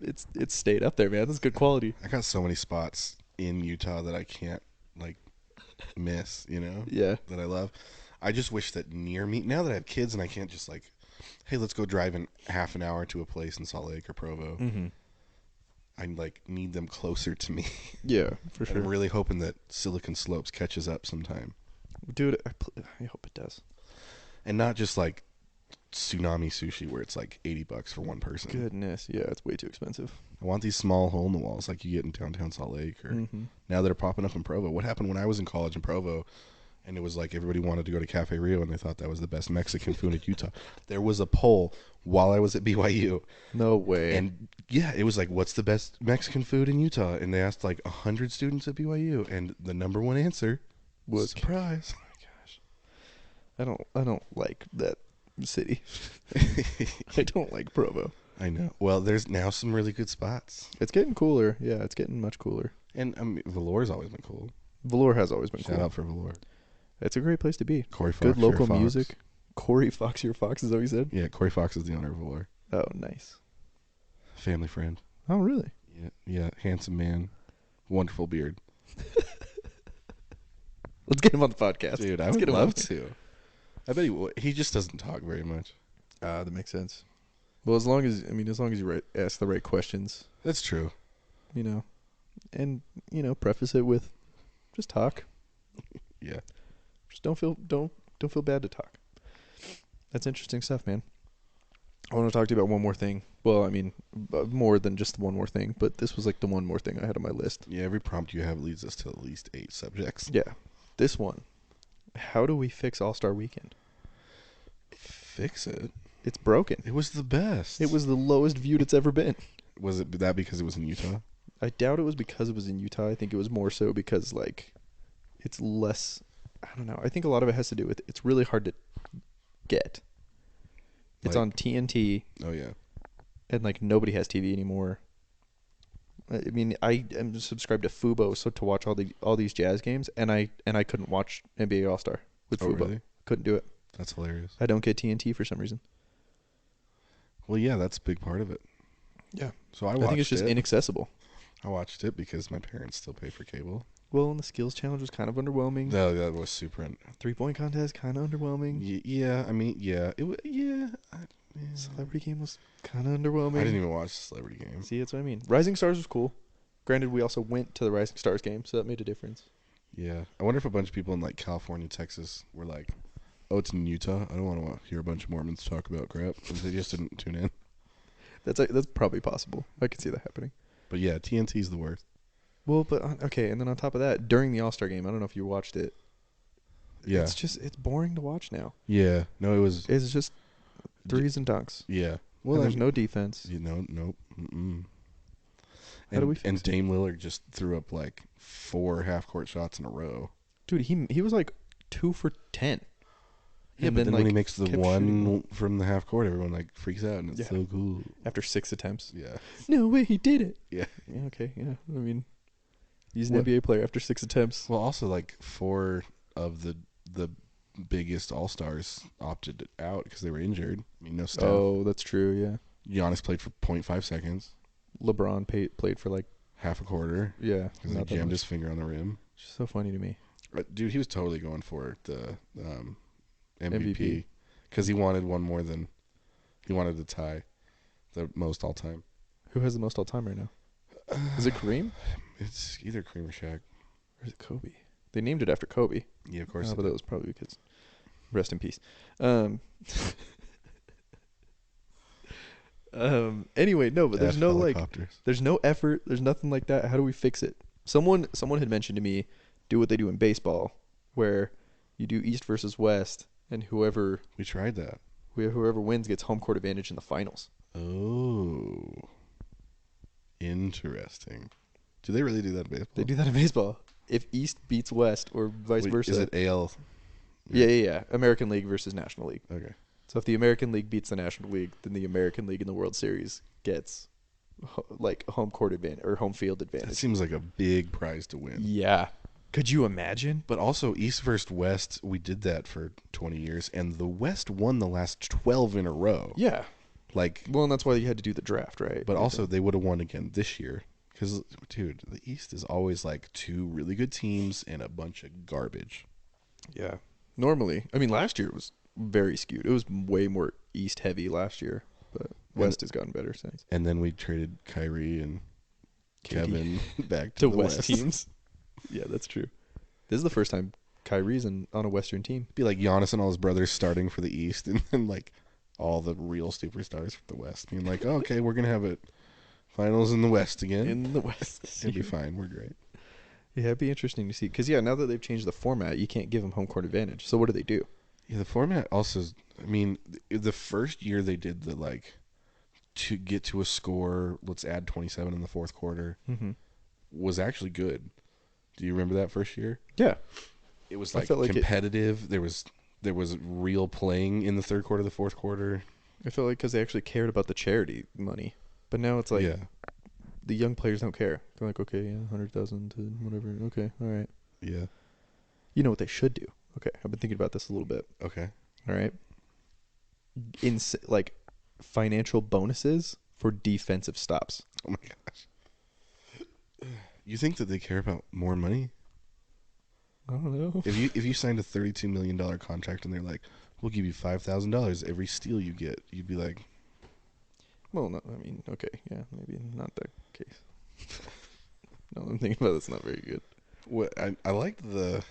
it's stayed up there, man. That's good quality. I got so many spots in Utah that I can't like miss, you know? Yeah. That I love. I just wish that near me, now that I have kids and I can't just like, hey, let's go drive in half an hour to a place in Salt Lake or Provo. Mm-hmm. I like need them closer to me. Yeah, for sure. I'm really hoping that Silicon Slopes catches up sometime. Dude, I hope it does. And not just like tsunami sushi where it's like $80 for one person. Goodness, yeah, it's way too expensive. I want these small hole in the walls like you get in downtown Salt Lake or now that are popping up in Provo. What happened when I was in college in Provo and it was like everybody wanted to go to Cafe Rio and they thought that was the best Mexican food in Utah. There was a poll while I was at BYU. No way. And yeah, it was like, what's the best Mexican food in Utah? And they asked like 100 students at BYU and the number one answer was surprise. Oh my gosh. I don't like that city. I don't like Provo. I know. Well, there's now some really good spots. It's getting cooler. Yeah, it's getting much cooler. And Valore's always been cool. Valore has always been cool. Shout out for Valore. It's a great place to be. Corey Fox. Good local music. Corey Fox, your Fox, is that what you said? Yeah, Corey Fox is the owner of Valore. Oh, nice. Family friend. Oh, really? Yeah. Handsome man. Wonderful beard. Let's get him on the podcast. Dude, I would love to. I bet he would. He just doesn't talk very much. That makes sense. Well, as long as you ask the right questions. That's true. You know, and preface it with, just talk. Yeah. Just don't feel bad to talk. That's interesting stuff, man. I want to talk to you about one more thing. Well, I mean, more than just one more thing, but this was like the one more thing I had on my list. Yeah, every prompt you have leads us to at least 8 subjects. Yeah. This one. How do we fix All-Star Weekend? Fix it? It's broken. It was the best. It was the lowest viewed it's ever been. Was it that because it was in Utah? I doubt it was because it was in Utah. I think it was more so because, like, it's less... I don't know. I think a lot of it has to do with it's really hard to get. It's on TNT. Oh, yeah. And, like, nobody has TV anymore. I mean, I am subscribed to Fubo so to watch all these Jazz games, and I couldn't watch NBA All-Star with Fubo. Really? Couldn't do it. That's hilarious. I don't get TNT for some reason. Well, yeah, that's a big part of it. Yeah. So I think it's just inaccessible. I watched it because my parents still pay for cable. Well, and the skills challenge was kind of underwhelming. No, that was super. 3-point contest kind of underwhelming. Yeah, I mean, yeah, Celebrity game was kind of underwhelming. I didn't even watch the Celebrity game. See, that's what I mean. Rising Stars was cool. Granted, we also went to the Rising Stars game, so that made a difference. Yeah, I wonder if a bunch of people in like California, Texas, were like, "Oh, it's in Utah. I don't want to hear a bunch of Mormons talk about crap," and they just didn't tune in. That's probably possible. I could see that happening. But yeah, TNT's the worst. Well, but okay, and then on top of that, during the All-Star game, I don't know if you watched it. Yeah. It's boring to watch now. Yeah. No, it was. It's just threes and dunks. Yeah. Well, and there's no defense. Nope. Mm-mm. How do we fix and it? Dame Lillard just threw up like 4 half-court shots in a row. Dude, he was like 2 for 10. Yeah, and but then like, when he makes the kept shooting one from the half court, everyone like freaks out, and it's Yeah. so cool. after 6 attempts. Yeah. No way, he did it. Yeah. Yeah, okay, yeah. I mean, he's an What- NBA player after 6 attempts. Well, also like 4 of the biggest all-stars opted out because they were injured. I mean, no Steph. Oh, that's true, yeah. Giannis played for 0.5 seconds, LeBron played for like, half a quarter, yeah. because he not that jammed much. his finger on the rim. It's so funny to me. Dude, he was totally going for the MVP. MVP because he wanted one more than he wanted to tie the most all-time. Who has the most all-time right now? Is it Kareem? It's either Kareem or Shaq. Or is it Kobe? They named it after Kobe. Yeah, of course. Oh, it but did. that was probably because... Rest in peace. Anyway, no, but there's F no like... helicopters. There's no effort. There's nothing like that. How do we fix it? Someone had mentioned to me, do what they do in baseball, where you do East versus West, and whoever We tried that. wins gets home court advantage in the finals. Oh, interesting. Do they really do that in baseball? They do that in baseball. If East beats West or vice Wait, versa. Is it AL? Yeah. American League versus National League. Okay. So if the American League beats the National League, then the American League in the World Series gets like home court advantage or home field That advantage. seems like a big prize to win. Yeah. Could you imagine? But also, East versus West, we did that for 20 years, and the West won the last 12 in a row. Yeah. Like, Well, and that's why you had to do the draft, right? but also they would have won again this year. Because, dude, the East is always like 2 really good teams and a bunch of garbage. Yeah. Normally, I mean, last year was very skewed. It was way more East heavy last year, but West has gotten better since. And then we traded Kyrie and Katie. Kevin back to To the West West. teams. Yeah, that's true. This is the first time Kyrie's on a Western team. Be like Giannis and all his brothers starting for the East, and then like all the real superstars for the West being like, oh, okay, we're gonna have it finals in the West again. In the West. It'll be fine. We're great. Yeah, it'd be interesting to see. Because, yeah, now that they've changed the format, you can't give them home court advantage. So what do? Yeah, the format also. I mean, the first year they did the like to get to a score. Let's add 27 in the fourth quarter. Mm-hmm. Was actually good. Do you remember that first year? Yeah. It was I like felt like competitive. There was real playing in the third quarter, the fourth quarter. I felt like because they actually cared about the charity money. But now it's like yeah. the young players don't care. They're like, okay, yeah, 100,000 to whatever. Okay, all right. Yeah. You know what they should do? Okay, I've been thinking about this a little bit. Okay. All right. Like financial bonuses for defensive stops. Oh my gosh. You think that they care about more money? I don't know. If you signed a $32 million contract and they're like, we'll give you $5,000 every steal you get, you'd be like, Well, no, I mean, okay, yeah, maybe not the case. No, I'm thinking about it's not very good. what? I liked the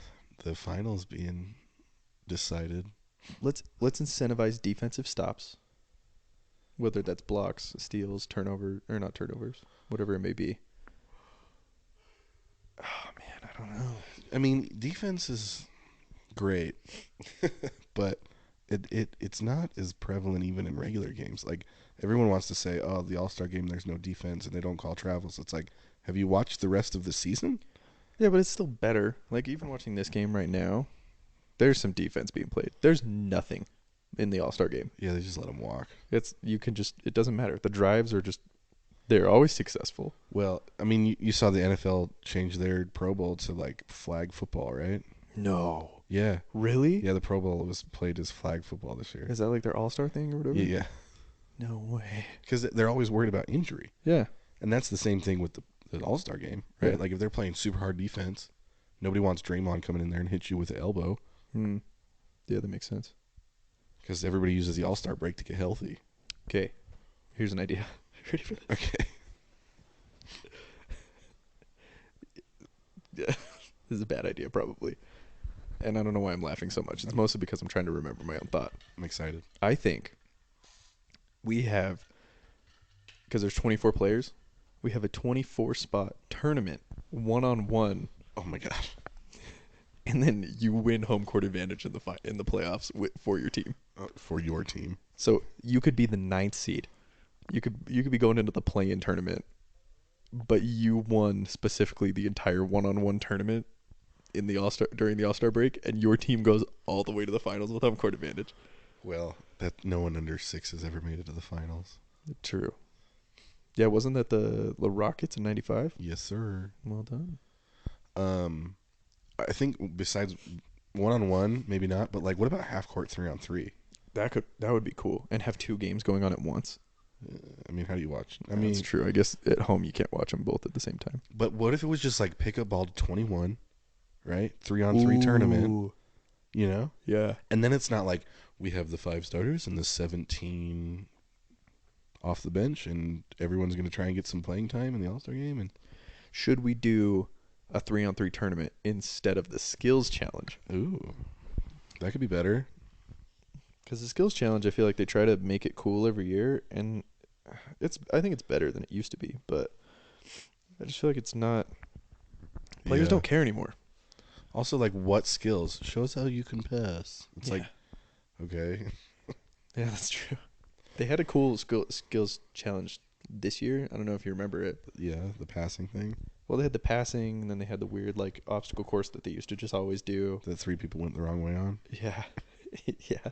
finals being decided. Let's incentivize defensive stops, whether that's blocks, steals, turnover, or not turnovers, whatever it may be. Oh man, I don't know. I mean, defense is great, but it's not as prevalent even in regular games. Like everyone wants to say, oh, the All-Star game, there's no defense, and they don't call travels. It's like, have you watched the rest of the season? Yeah, but it's still better. Like even watching this game right now, there's some defense being played. There's nothing in the All-Star game. Yeah, they just let them walk. It doesn't matter. The drives are just, they're always successful. Well, I mean, you saw the NFL change their Pro Bowl to like flag football, right? No. Yeah. Really? Yeah, the Pro Bowl was played as flag football this year. Is that like their All-Star thing or whatever? Yeah. No way. Because they're always worried about injury. Yeah. And that's the same thing with the All-Star game, right? Yeah. Like if they're playing super hard defense, nobody wants Draymond coming in there and hit you with the elbow Hmm. Yeah, that makes sense. because everybody uses the All-Star break to get healthy. Okay. Here's an idea. Ready for this? Okay. Yeah. This is a bad idea, probably. And I don't know why I'm laughing so much. It's mostly because I'm trying to remember my own thought. I'm excited. I think we have, because there's 24 players, we have a 24 spot tournament, 1-on-1, Oh my god. and then you win home court advantage in the playoffs for your team. For your team. So you could be the 9th seed. You could be going into the play-in tournament, but you won specifically the entire 1-on-1 tournament in the All-Star during the All-Star break, and your team goes all the way to the finals with home court advantage. Well, that no one under 6 has ever made it to the finals. True. Yeah, wasn't that the Rockets in '95? Yes, sir. Well done. I think besides 1-on-1, maybe not, but like, what about half court 3-on-3? That would be cool, and have 2 games going on at once. I mean, how do you watch? I That's mean, true. I guess at home you can't watch them both at the same time. but what if it was just like pick up ball to 21, right? 3-on-3 tournament, Ooh, you know? yeah. And then it's not like we have the 5 starters and the 17 off the bench, and everyone's going to try and get some playing time in the All-Star game. And Should we do a 3-on-3 tournament instead of the skills challenge? ooh, that could be better. Because the skills challenge, I feel like they try to make it cool every year, and I think it's better than it used to be, but I just feel like it's not. Players Yeah. don't care anymore. Also, like, what skills? Show us how you can pass. It's Yeah. like, okay. Yeah, that's true. They had a cool skills challenge this year. I don't know if you remember it. Yeah, the passing thing Well, they had the passing, and then they had the weird like obstacle course that they used to just always do. that 3 people went the wrong way on. Yeah, yeah.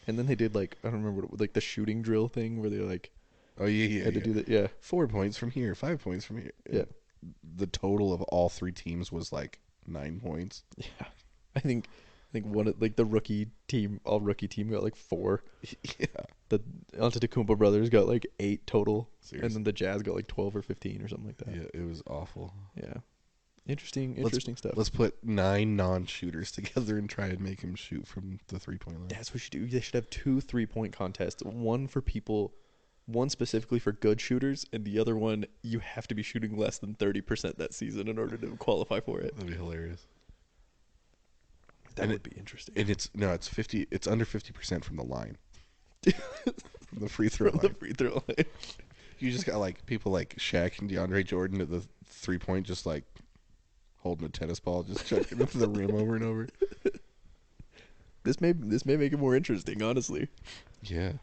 And then they did like I don't remember like the shooting drill thing where they like Oh, yeah. had to do that. Yeah, 4 points from here, 5 points from here. yeah, The total of all 3 teams was like 9 points. yeah. I think one of like the all rookie team got like 4. Yeah. The Antetokounmpo brothers got like 8 total, Seriously. and then the Jazz got like 12 or 15 or something like that. Yeah, it was awful. Yeah. Interesting stuff. Let's put 9 non-shooters together and try and make him shoot from the 3-point line. That's what you do. They should have 2 3-point contests. One specifically for good shooters, and the other one you have to be shooting less than 30% that season in order to qualify for it. That'd be hilarious. That would be interesting. And it's under 50% from the line. From the free throw From line. the free throw line. You just got like people like Shaq and DeAndre Jordan at the 3-point, just like holding a tennis ball, just chucking it to the rim over and over. This may make it more interesting, honestly. Yeah.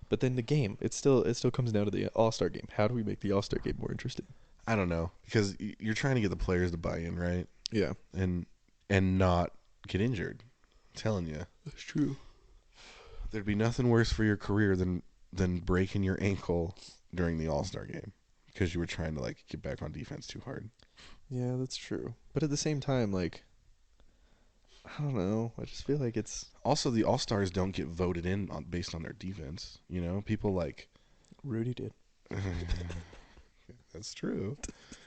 But then the game, it still comes down to the All-Star game. How do we make the All-Star game more interesting? I don't know, because you're trying to get the players to buy in, right? Yeah, And not get injured. I'm telling you, that's true. there'd be nothing worse for your career than breaking your ankle during the All-Star game because you were trying to like get back on defense too hard. Yeah, that's true. But at the same time, like, I don't know. I just feel like it's Also, the All-Stars don't get voted in based on their defense. You know, people like Rudy did. That's true.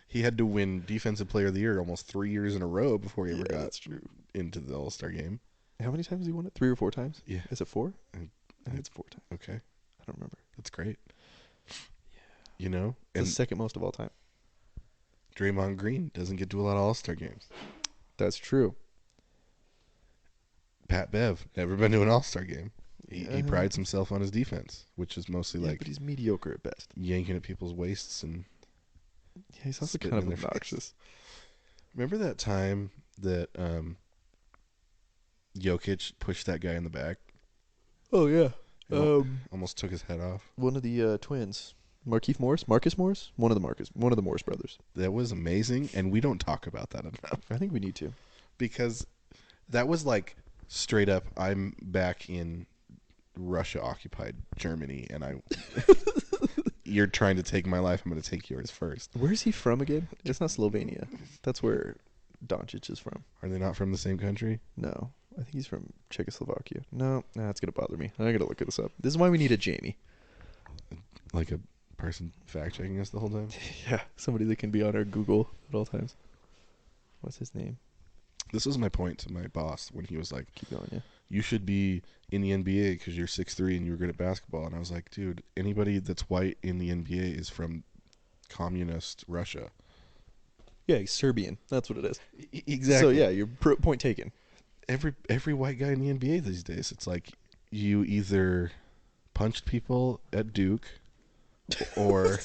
He had to win Defensive Player of the Year almost 3 years in a row before he ever got that's true. into the All-Star game. How many times has he won it? 3 or 4 times? Yeah. Is it 4? I- I think it's 4 times. Okay, I don't remember. that's great. You know, The and second most of all time. Draymond Green doesn't get to a lot of All-Star games. That's true. Pat Bev never been to an All-Star game. He Yeah. prides himself on his defense, which is mostly Yeah, like but he's mediocre at best. yanking at people's waists. And Yeah, he's also Spitting kind of in their face. obnoxious. remember that time that Jokic pushed that guy in the back, Oh yeah. almost took his head off? One of the twins, Markieff Morris, Marcus Morris, one of the Morris brothers. That was amazing, and we don't talk about that enough I think we need to. because that was like straight up. I'm back in Russia-occupied Germany, and you're trying to take my life. I'm going to take yours first. Where's he from again? It's not Slovenia. That's where Doncic is from. Are they not from the same country? No, I think he's from Czechoslovakia. No, that's gonna bother me. I gotta look this up. This is why we need a Jamie. Like a person fact checking us the whole time. Yeah, somebody that can be on our Google at all times. What's his name? This was my point to my boss when he was like, Keep going, yeah. you should be in the NBA because you're 6'3" and you're good at basketball. And I was like, dude, anybody that's white in the NBA is from communist Russia. Yeah, he's Serbian. That's what it is. Exactly. So yeah, your point taken. Every white guy in the NBA these days, it's like you either punched people at Duke or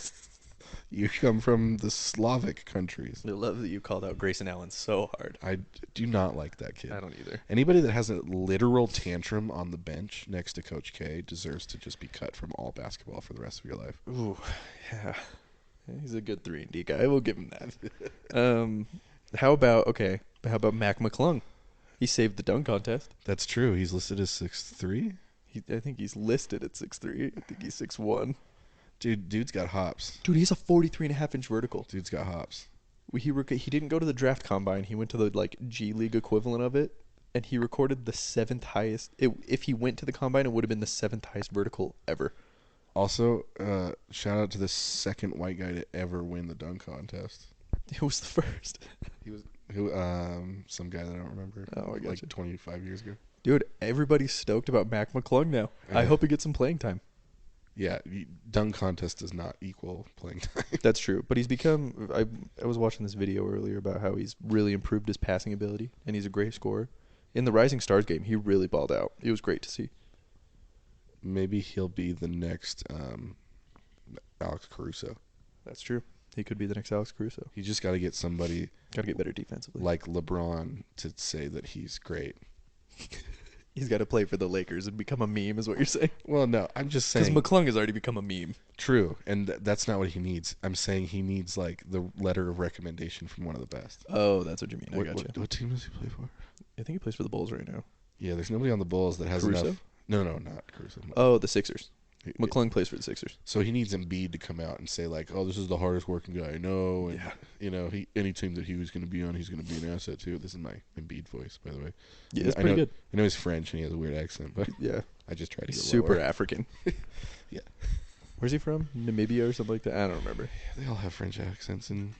You come from the Slavic countries. I love that you called out Grayson Allen so hard. I do not like that kid. I don't either. Anybody that has a literal tantrum on the bench next to Coach K deserves to just be cut from all basketball for the rest of your life. Ooh, yeah. He's a good 3-and-D guy. We'll give him that. How about Mac McClung? He saved the dunk contest. That's true. He's listed as 6'3". I think he's listed at 6'3". I think he's 6'1". Dude's got hops. Dude, he's a 43.5-inch vertical. Dude's got hops. He didn't go to the draft combine. He went to the G League equivalent of it, and he recorded the 7th highest. If he went to the combine, it would have been the 7th highest vertical ever. Also, shout out to the second white guy to ever win the dunk contest. It was the first. He was some guy that I don't remember. Oh, I got you. 25 years ago. Dude, everybody's stoked about Mac McClung now. I hope he gets some playing time. Yeah, dunk contest does not equal playing time. That's true, but he's become. I was watching this video earlier about how he's really improved his passing ability, and he's a great scorer. In the Rising Stars game, he really balled out. It was great to see. Maybe he'll be the next Alex Caruso. That's true. He could be the next Alex Caruso. You just got to get somebody Got to get better defensively. like LeBron to say that he's great. He's got to play for the Lakers and become a meme, is what you're saying? Well, no, I'm just saying. Because McClung has already become a meme. True, and that's not what he needs. I'm saying he needs the letter of recommendation from one of the best. Oh, that's what you mean. I got you. What team does he play for? I think he plays for the Bulls right now. Yeah, there's nobody on the Bulls that has Caruso? enough. No, not Caruso. No. Oh, the Sixers. McClung plays for the Sixers. So he needs Embiid to come out and say "Oh, this is the hardest working guy I know," and any team that he was going to be on, he's going to be an asset too. This is my Embiid voice, by the way. Yeah, it's pretty good. I know he's French and he has a weird accent, but yeah, I just tried to get super lower. African. Yeah. Where's he from? Namibia or something like that? I don't remember. They all have French accents in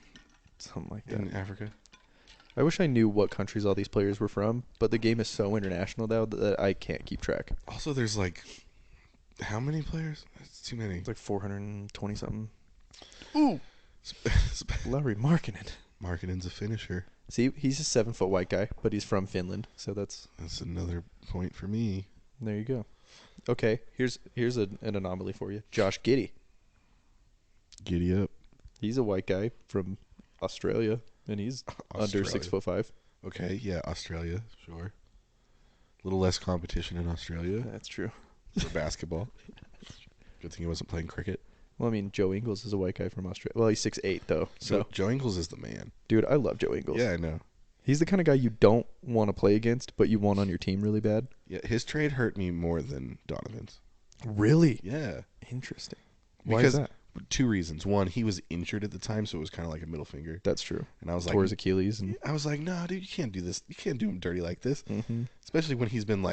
something like that. In Africa. I wish I knew what countries all these players were from, but the game is so international now that I can't keep track. Also, there's how many players? It's too many. It's 420 something. Ooh. Lauri Markkanen. Markkanen's a finisher. See, he's a 7-foot white guy, but he's from Finland, so that's another point for me. There you go. Okay, here's an anomaly for you. Josh Giddey. Giddy up. He's a white guy from Australia, and he's under 6'5". Okay, yeah, Australia, sure. A little less competition in Australia. That's true. For basketball. Good thing he wasn't playing cricket. Well, I mean, Joe Ingles is a white guy from Australia. Well, he's 6'8", though. So Joe Ingles is the man. Dude, I love Joe Ingles. Yeah, I know. He's the kind of guy you don't want to play against, but you want on your team really bad. Yeah, his trade hurt me more than Donovan's. Really? Yeah. Interesting. Why is that? 2 reasons. One, he was injured at the time, so it was kind of like a middle finger. That's true. And I was tore his Achilles. And I was like, nah, dude, you can't do this. You can't do him dirty like this. Mm-hmm. Especially when he's been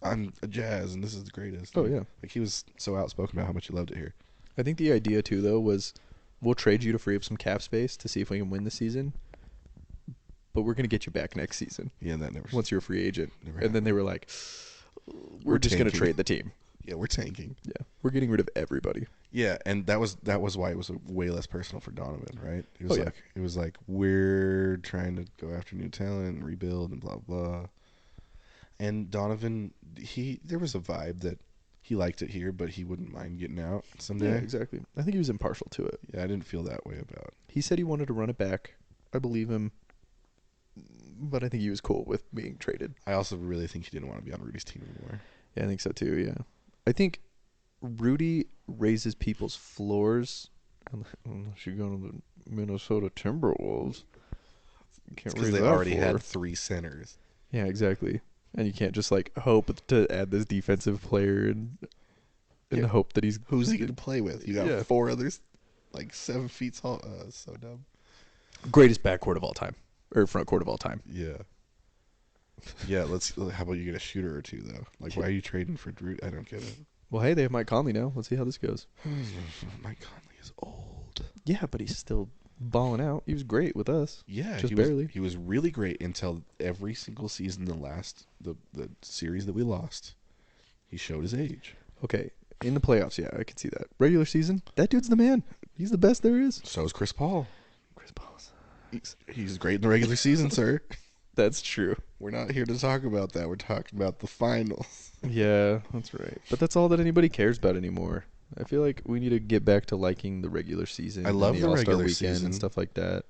I'm a Jazz and this is the greatest. Oh, yeah. He was so outspoken about how much he loved it here. I think the idea, too, though, was we'll trade you to free up some cap space to see if we can win the season, but we're going to get you back next season. Yeah, that never. Once you're a free agent. Never and then they were like, we're just going to trade the team. Yeah, we're tanking. Yeah, we're getting rid of everybody. Yeah, and that was why it was way less personal for Donovan, right? It was it was like we're trying to go after new talent and rebuild and blah blah. And Donovan, there was a vibe that he liked it here, but he wouldn't mind getting out someday. Yeah, exactly. I think he was impartial to it. Yeah, I didn't feel that way about it. He said he wanted to run it back. I believe him, but I think he was cool with being traded. I also really think he didn't want to be on Rudy's team anymore. Yeah, I think so too, yeah. I think Rudy raises people's floors unless you go to the Minnesota Timberwolves. Because they already had 3 centers. Yeah, exactly. And you can't just hope to add this defensive player and hope that he's... Who's he going to play with? You got 4 others 7 feet tall. So dumb. Greatest backcourt of all time. Or front court of all time. Yeah. Yeah, how about you get a shooter or 2, though? Why are you trading for Drew? I don't get it. Well, hey, they have Mike Conley now. Let's see how this goes. Mike Conley is old. Yeah, but he's still balling out. He was great with us. Yeah, just barely. He was really great until every single season, the series that we lost, he showed his age. Okay, in the playoffs, yeah, I can see that. Regular season, that dude's the man. He's the best there is. So is Chris Paul. Chris Paul's... He's great in the regular season, sir. That's true. We're not here to talk about that. We're talking about the finals. Yeah, that's right. But that's all that anybody cares about anymore. I feel like we need to get back to liking the regular season. I love and the All-Star regular weekend season. and stuff like that.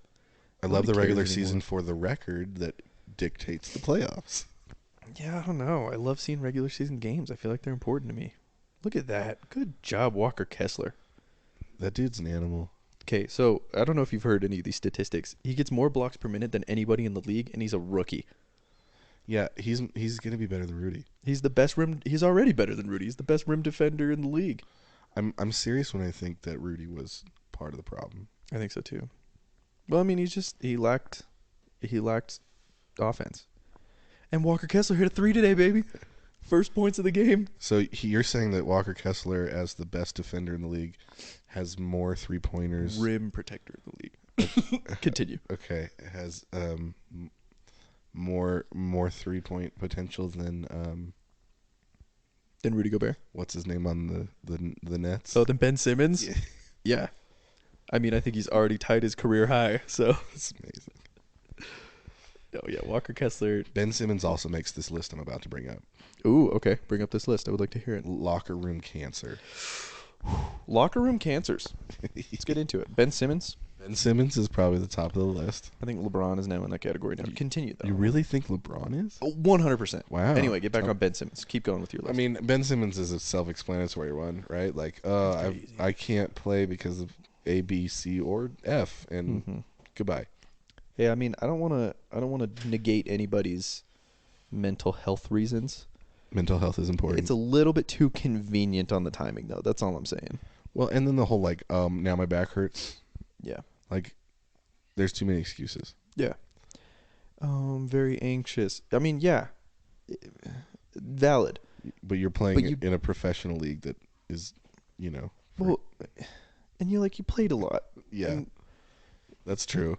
I love the Nobody regular cares season anymore. for the record that dictates the playoffs. Yeah, I don't know. I love seeing regular season games. I feel like they're important to me. Look at that. Good job, Walker Kessler. That dude's an animal. Okay, so I don't know if you've heard any of these statistics. He gets more blocks per minute than anybody in the league, and he's a rookie. Yeah, he's gonna be better than Rudy. He's the best rim. He's already better than Rudy. He's the best rim defender in the league. I'm serious when I think that Rudy was part of the problem. I think so too. Well, I mean, he lacked offense. And Walker Kessler hit a 3 today, baby. First points of the game. So you're saying that Walker Kessler, as the best defender in the league, has more 3-pointers? Rim protector in the league. Continue. Okay, has more 3-point potential than Then Rudy Gobert. what's his name on the Nets? So then Ben Simmons. Yeah. Yeah. I mean, I think he's already tied his career high. So. That's amazing. Oh yeah, Walker Kessler. Ben Simmons also makes this list I'm about to bring up. Ooh, okay. Bring up this list. I would like to hear it. Locker room cancer. Locker room cancers. Let's get into it. Ben Simmons. Ben Simmons is probably the top of the list. I think LeBron is now in that category now. Continue though. You really think LeBron is? 100%. Wow. Anyway, get back on Ben Simmons. Keep going with your list. I mean, Ben Simmons is a self-explanatory one, right? Like, I can't play because of A, B, C, or F, and goodbye. Yeah, I mean, I don't want to negate anybody's mental health reasons. Mental health is important. It's a little bit too convenient on the timing, though. That's all I'm saying. Well, and then the whole now my back hurts. Yeah. Like, there's too many excuses. Yeah. Very anxious. I mean, yeah. Valid. But you're playing in a professional league that is, Well, and you played a lot. Yeah. And, that's true.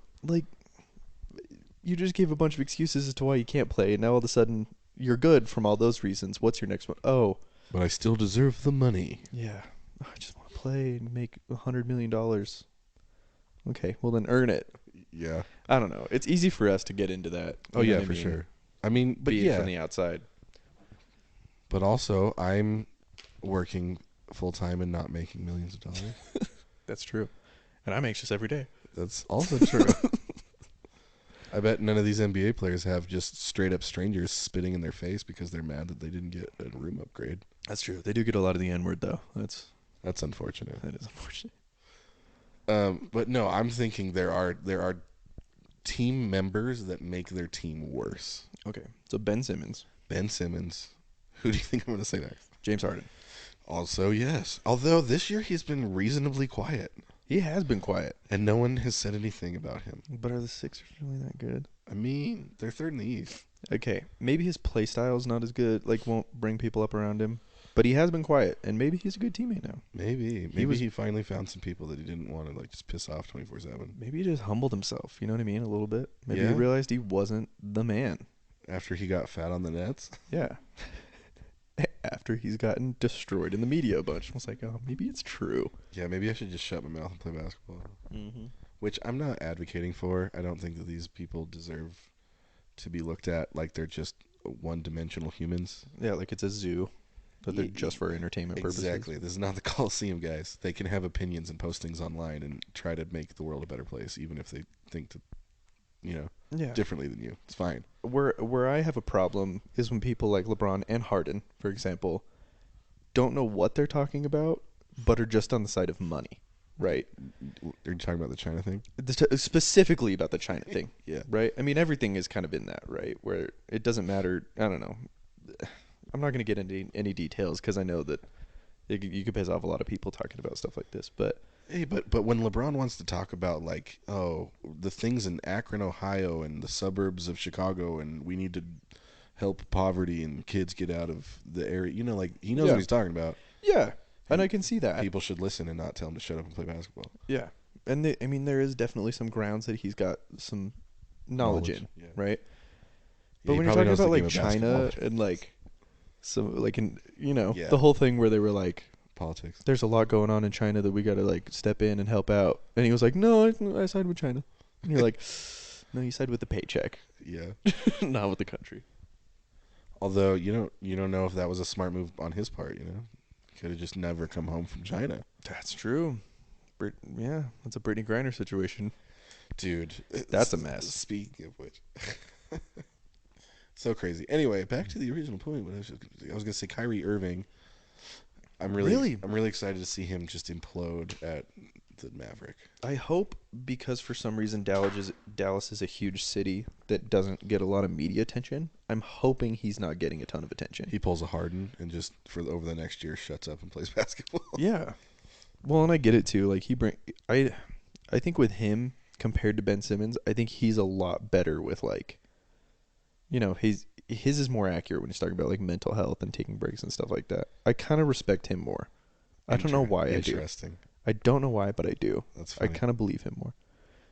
You just gave a bunch of excuses as to why you can't play, and now all of a sudden you're good from all those reasons. What's your next one? Oh. But I still deserve the money. Yeah. I just want to play and make $100 million. Okay, well then earn it. Yeah. I don't know. It's easy for us to get into that. Oh, yeah, for sure. I mean, but Be it from the outside. But also, I'm working full-time and not making millions of dollars. That's true. And I'm anxious every day. That's also true. I bet none of these NBA players have just straight-up strangers spitting in their face because they're mad that they didn't get a room upgrade. That's true. They do get a lot of the N-word, though. That's unfortunate. That is unfortunate. But no, I'm thinking there are team members that make their team worse. Okay, so Ben Simmons. Ben Simmons. Who do you think I'm going to say next? James Harden. Also, yes. Although this year he's been reasonably quiet. He has been quiet. And no one has said anything about him. But are the Sixers really that good? I mean, they're third in the East. Okay, maybe his play style is not as good, won't bring people up around him. But he has been quiet, and maybe he's a good teammate now. Maybe he finally found some people that he didn't want to just piss off 24/7. Maybe he just humbled himself, you know what I mean, a little bit. Maybe Yeah. he realized he wasn't the man. After he got fat on the Nets. Yeah. After he's gotten destroyed in the media a bunch. I was like, oh, maybe it's true. Yeah, maybe I should just shut my mouth and play basketball. Mm-hmm. Which I'm not advocating for. I don't think that these people deserve to be looked at like they're just one-dimensional humans. Yeah, like it's a zoo. But they're just for entertainment purposes. Exactly. This is not the Coliseum, guys. They can have opinions and post things online and try to make the world a better place, even if they think that, differently than you. It's fine. Where I have a problem is when people like LeBron and Harden, for example, don't know what they're talking about, but are just on the side of money, right? Are you talking about the China thing? Specifically about the China thing. Yeah. Right? I mean, everything is kind of in that, right? Where it doesn't matter. I don't know. I'm not going to get into any details because I know that you could piss off a lot of people talking about stuff like this. But hey, but when LeBron wants to talk about the things in Akron, Ohio, and the suburbs of Chicago, and we need to help poverty and kids get out of the area, he knows what he's talking about. Yeah, and I can see that People should listen and not tell him to shut up and play basketball. Yeah, and there is definitely some grounds that he's got some knowledge in, yeah. right? Yeah, But he when you're probably talking knows about the game of China basketball. and so in Yeah. the whole thing where they were like, Politics. there's a lot going on in China that we got to step in and help out, and he was like, no, I side with China, and you're like, no, you side with the paycheck, Yeah. not with the country. Although you don't know if that was a smart move on his part, Could have just never come home from China. That's true. Yeah, that's a Brittany Griner situation. Dude. That's a mess. Speaking of which. So crazy. Anyway, back to the original point. I was going to say Kyrie Irving. I'm really excited to see him just implode at the Maverick. I hope, because for some reason Dallas is a huge city that doesn't get a lot of media attention. I'm hoping he's not getting a ton of attention. He pulls a Harden and just over the next year shuts up and plays basketball. Yeah. Well, and I get it too. Like I think with him compared to Ben Simmons, I think he's a lot better with like, you know, his is more accurate when he's talking about like mental health and taking breaks and stuff like that. I kind of respect him more. I don't know why I do. Interesting. I don't know why, but I do. That's funny. I kind of believe him more.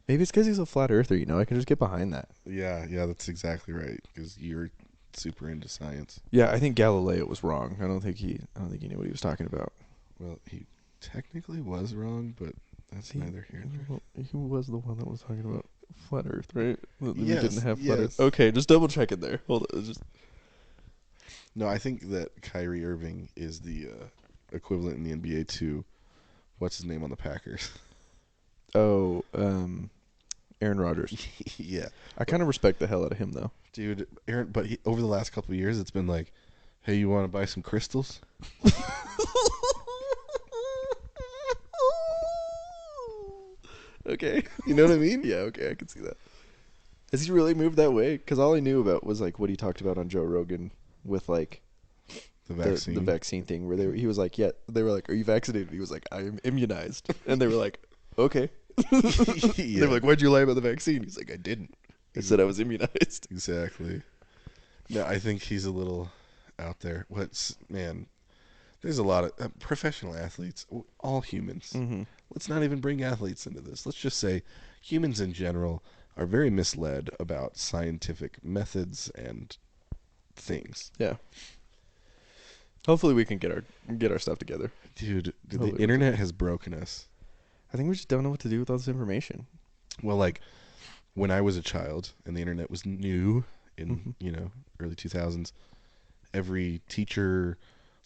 Maybe it's because he's a flat earther, you know? I can just get behind that. Yeah, that's exactly right. Because you're super into science. Yeah, I think Galileo was wrong. I don't think he knew what he was talking about. Well, he technically was wrong, but that's neither here nor there. Well, he was the one that was talking about flat Earth, right? That Yes, we didn't have flat yes. Earth. Okay, just double check it there. Hold on. No, I think that Kyrie Irving is the equivalent in the NBA to what's his name on the Packers? Oh, Aaron Rodgers. Yeah. I kind of respect the hell out of him, though. Dude, Aaron, but over the last couple of years, it's been like, hey, you want to buy some crystals? Okay. You know what I mean? Yeah, okay, I can see that. Has he really moved that way? Because all I knew about was like what he talked about on Joe Rogan with like The vaccine. the vaccine thing where he was like, yeah, they were like, are you vaccinated? He was like, I am immunized. And they were like, okay. They were like, why'd you lie about the vaccine? He's like, I didn't. I said I was immunized. Exactly. No, I think he's a little out there. There's a lot of professional athletes, all humans. Mm-hmm. Let's not even bring athletes into this. Let's just say humans in general are very misled about scientific methods and things. Yeah. Hopefully we can get our stuff together. Dude, the internet has broken us. I think we just don't know what to do with all this information. Well, like when I was a child and the internet was new in, early 2000s, every teacher,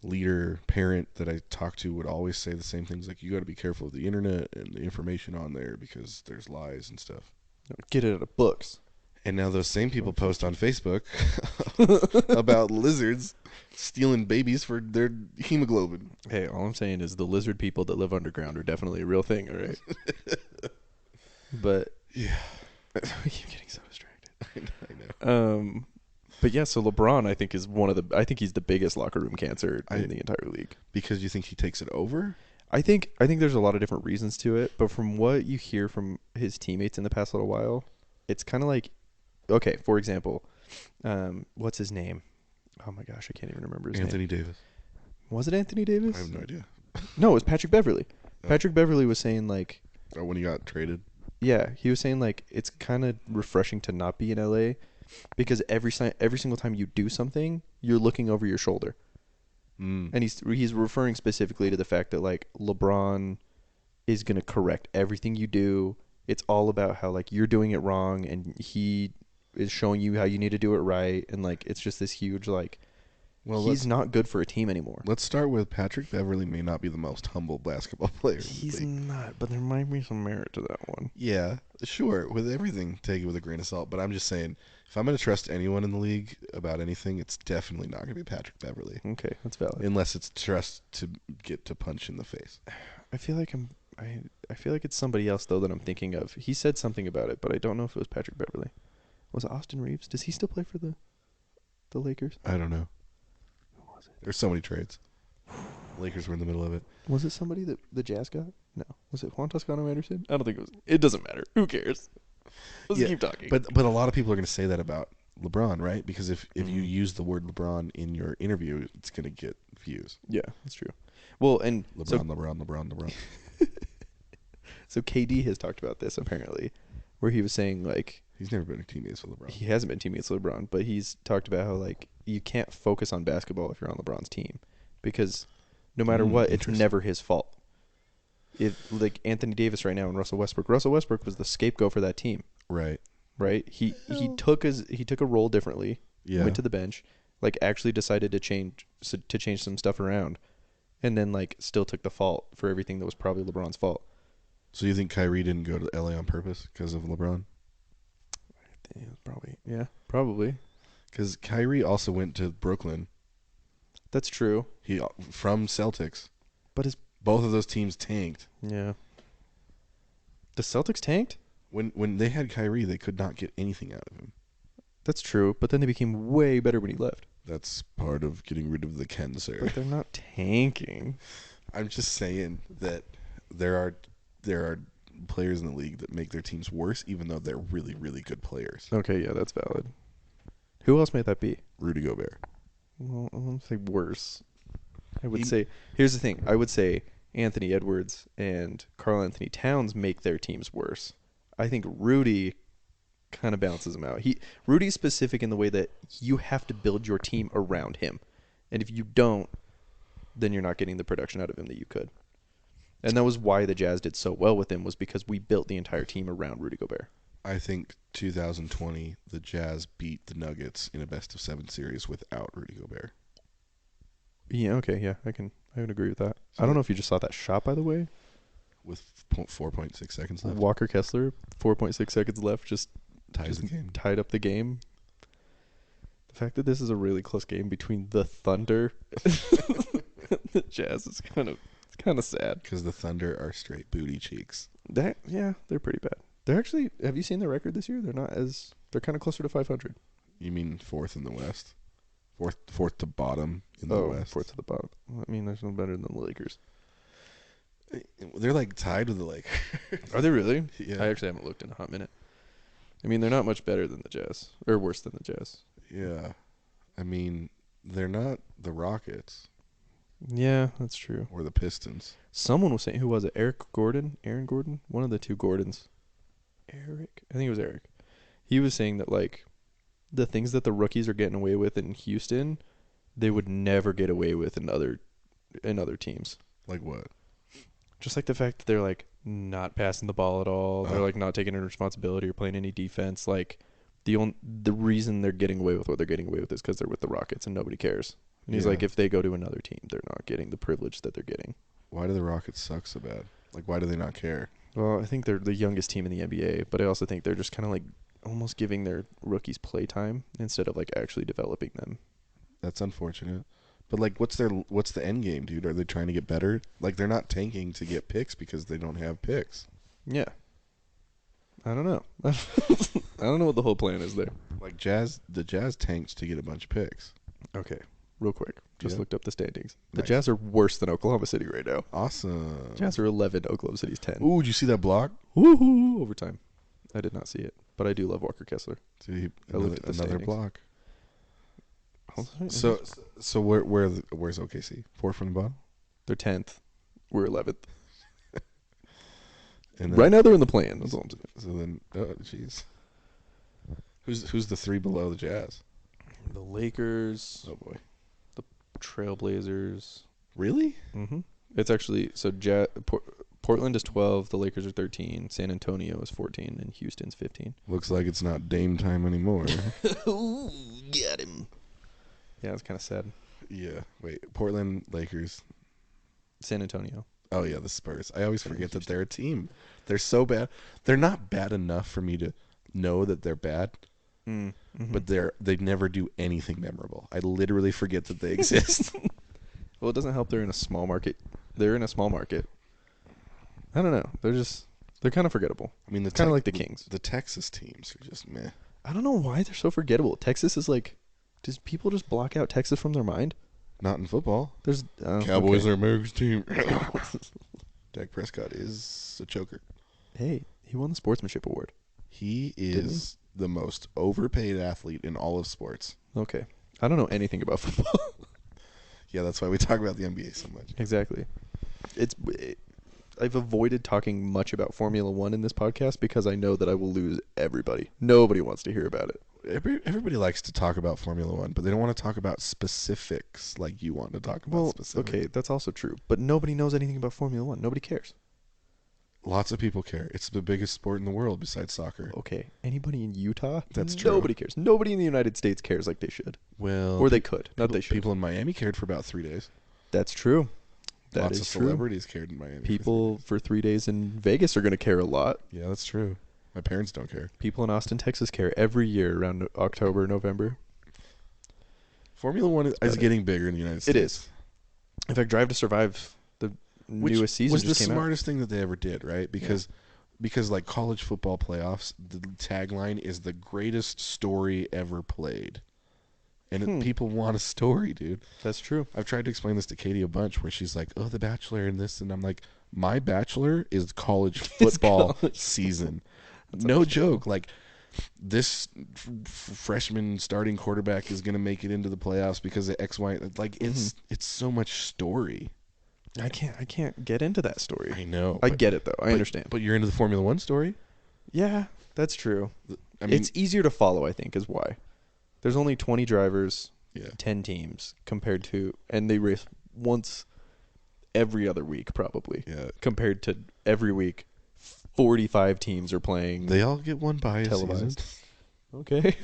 leader, parent that I talked to would always say the same things like, you got to be careful of the internet and the information on there because there's lies and stuff. Get it out of books. And now those same people post on Facebook about lizards stealing babies for their hemoglobin. Hey, all I'm saying is the lizard people that live underground are definitely a real thing, all right? But yeah, we keep getting so distracted. I know. But yeah, so LeBron, I think he's the biggest locker room cancer in the entire league. Because you think he takes it over? I think there's a lot of different reasons to it, but from what you hear from his teammates in the past little while, it's kind of like, okay, for example, what's his name? Oh my gosh, I can't even remember his name. Anthony Davis. Was it Anthony Davis? I have no idea. No, it was Patrick Beverley. Oh. Patrick Beverley was saying like, oh, when he got traded? Yeah, he was saying like it's kind of refreshing to not be in LA because every single time you do something, you're looking over your shoulder. Mm. And he's referring specifically to the fact that like LeBron is going to correct everything you do. It's all about how like you're doing it wrong and he is showing you how you need to do it right, and like it's just this huge like, well, he's not good for a team anymore. Let's start with Patrick Beverley may not be the most humble basketball player. He's not, but there might be some merit to that one. Yeah, sure. With everything, take it with a grain of salt. But I'm just saying, if I'm going to trust anyone in the league about anything, it's definitely not going to be Patrick Beverley. Okay, that's valid. Unless it's trust to get to punch in the face. I feel like I feel like it's somebody else though that I'm thinking of. He said something about it, but I don't know if it was Patrick Beverley. Was it Austin Reeves? Does he still play for the Lakers? I don't know. Who was it? There's so many trades. Lakers were in the middle of it. Was it somebody that the Jazz got? No. Was it Juan Toscano Anderson? I don't think it was. It doesn't matter. Who cares? Let's keep talking. But a lot of people are going to say that about LeBron, right? Because if you use the word LeBron in your interview, it's going to get views. Yeah, that's true. Well, and LeBron. So KD has talked about this apparently, where he was saying like he's never been teammates with LeBron. He hasn't been teammates with LeBron, but he's talked about how like you can't focus on basketball if you're on LeBron's team because no matter what, it's never his fault. Like Anthony Davis right now and Russell Westbrook. Russell Westbrook was the scapegoat for that team. Right. He took a role differently. Yeah. Went to the bench, like actually decided to change some stuff around, and then like still took the fault for everything that was probably LeBron's fault. So you think Kyrie didn't go to LA on purpose because of LeBron? Probably. Because Kyrie also went to Brooklyn. That's true. He from Celtics. But both of those teams tanked. Yeah. The Celtics tanked? When they had Kyrie, they could not get anything out of him. That's true, but then they became way better when he left. That's part of getting rid of the cancer. But they're not tanking. I'm just saying that there are players in the league that make their teams worse, even though they're really, really good players. Okay, yeah, that's valid. Who else might that be? Rudy Gobert. Well, I won't say worse. I would say, here's the thing. I would say Anthony Edwards and Karl Anthony Towns make their teams worse. I think Rudy kind of balances them out. Rudy's specific in the way that you have to build your team around him. And if you don't, then you're not getting the production out of him that you could. And that was why the Jazz did so well with him, was because we built the entire team around Rudy Gobert. I think 2020, the Jazz beat the Nuggets in a best-of-7 series without Rudy Gobert. Yeah, okay, yeah, I would agree with that. So I don't know if you just saw that shot, by the way. With 4.6 seconds left. Walker Kessler, 4.6 seconds left, just tied up the game. The fact that this is a really close game between the Thunder and the Jazz is kind of sad. Because the Thunder are straight booty cheeks. They're pretty bad. They're actually, have you seen their record this year? They're kind of closer to 500. You mean fourth in the West? Fourth to bottom in the West? Fourth to the bottom. I mean, there's no better than the Lakers. They're like tied with the Lakers. Are they really? Yeah. I actually haven't looked in a hot minute. I mean, they're not much better than the Jazz, or worse than the Jazz. Yeah. I mean, they're not the Rockets. Yeah, that's true. Or the Pistons. Someone was saying, who was it? Aaron Gordon? One of the two Gordons. Eric? I think it was Eric. He was saying that, like, the things that the rookies are getting away with in Houston, they would never get away with in other teams. Like what? Just like the fact that they're, like, not passing the ball at all. They're, like, not taking any responsibility or playing any defense. Like, the reason they're getting away with what they're getting away with is because they're with the Rockets and nobody cares. And he's like, if they go to another team, they're not getting the privilege that they're getting. Why do the Rockets suck so bad? Like, why do they not care? Well, I think they're the youngest team in the NBA, but I also think they're just kind of like almost giving their rookies play time instead of like actually developing them. That's unfortunate. But like, what's the end game, dude? Are they trying to get better? Like, they're not tanking to get picks because they don't have picks. Yeah. I don't know. I don't know what the whole plan is there. Like the Jazz tanked to get a bunch of picks. Okay, real quick. Just looked up the standings. The Nice. Jazz are worse than Oklahoma City right now. Awesome. Jazz are 11. Oklahoma City's 10. Ooh, did you see that block? Woohoo! Overtime. I did not see it, but I do love Walker Kessler. Dude, I looked at the another standings. block. So where's OKC? Fourth from the bottom? They're 10th. We're 11th. And then, Right now they're in the play-in. That's all I'm saying. So then, oh jeez. Who's the three below the Jazz? The Lakers, Oh boy. Trailblazers. Really? Mm-hmm. It's actually so. Portland is 12. The Lakers are 13. San Antonio is 14, and Houston's 15. Looks like it's not Dame time anymore. Ooh, got him. Yeah, it's kind of sad. Yeah. Wait. Portland, Lakers. San Antonio. Oh yeah, the Spurs. I always forget that they're a team. They're so bad. They're not bad enough for me to know that they're bad. Mm-hmm. But they never do anything memorable. I literally forget that they exist. Well, it doesn't help they're in a small market. They're in a small market. I don't know. They're kind of forgettable. I mean, Kind of like the Kings. The Texas teams are just meh. I don't know why they're so forgettable. Texas is like, does people just block out Texas from their mind? Not in football. There's Cowboys are America's team. Dak Prescott is a choker. Hey, he won the sportsmanship award. He is the most overpaid athlete in all of sports. Okay. I don't know anything about football. Yeah, that's why we talk about the NBA so much. Exactly. I've avoided talking much about Formula One in this podcast because I know that I will lose everybody. Nobody wants to hear about it. Everybody likes to talk about Formula One, but they don't want to talk about specifics like you want to talk about specifics. Okay, that's also true. But nobody knows anything about Formula One. Nobody cares. Lots of people care. It's the biggest sport in the world besides soccer. Okay, anybody in Utah? That's true. Nobody cares. Nobody in the United States cares like they should. Well, Or they could. Not they should. People in Miami cared for about 3 days. That's true. That Lots is of true. celebrities cared in Miami. People for 3 days in Vegas are going to care a lot. Yeah, that's true. My parents don't care. People in Austin, Texas care every year around October, November. Formula One is about getting bigger in the United States. It is. In fact, Drive to Survive, the newest season was just the came out. smartest thing that they ever did, right? Because like college football playoffs, the tagline is the greatest story ever played. And people want a story, dude. That's true. I've tried to explain this to Katie a bunch where she's like, oh, The Bachelor and this. And I'm like, my Bachelor is college football season. No joke. Like, this freshman starting quarterback is going to make it into the playoffs because of X, Y. Like, it's so much story. I can't get into that story. I know. I get it, though. I understand. But you're into the Formula One story? Yeah, that's true. I mean, it's easier to follow, I think, is why. There's only 20 drivers, 10 teams compared to, and they race once every other week probably. Yeah. Compared to every week, 45 teams are playing. They all get one bias televised. Okay.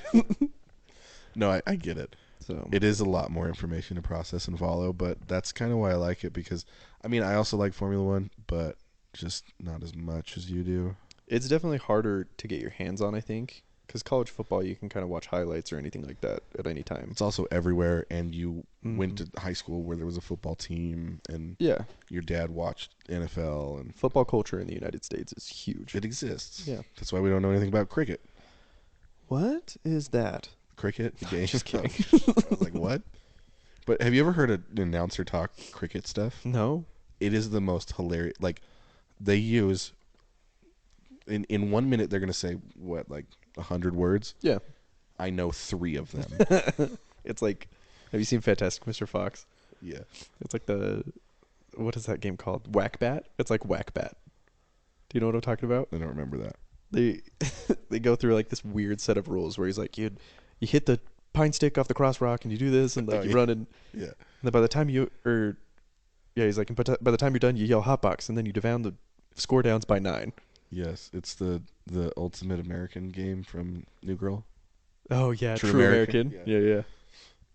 No, I get it. So it is a lot more information to process and follow, but that's kind of why I like it because, I mean, I also like Formula One, but just not as much as you do. It's definitely harder to get your hands on, I think. Because college football, you can kind of watch highlights or anything like that at any time. It's also everywhere, and you went to high school where there was a football team, and your dad watched NFL. And football culture in the United States is huge. It exists. Yeah. That's why we don't know anything about cricket. What is that? Cricket? The game? Just kidding. I was like, what? But have you ever heard an announcer talk cricket stuff? No. It is the most hilarious. Like, they use... In 1 minute, they're going to say, what, like 100 words? Yeah. I know 3 of them. It's like, have you seen Fantastic Mr. Fox? Yeah. It's like what is that game called? Whack-Bat? It's like Whack-Bat. Do you know what I'm talking about? I don't remember that. They go through like this weird set of rules where he's like, you hit the pine stick off the cross rock and you do this and like you run and yeah. And then by the time he's like, by the time you're done, you yell hotbox and then you defend the score downs by 9. Yes, it's the ultimate American game from New Girl. Oh yeah, True American. Yeah.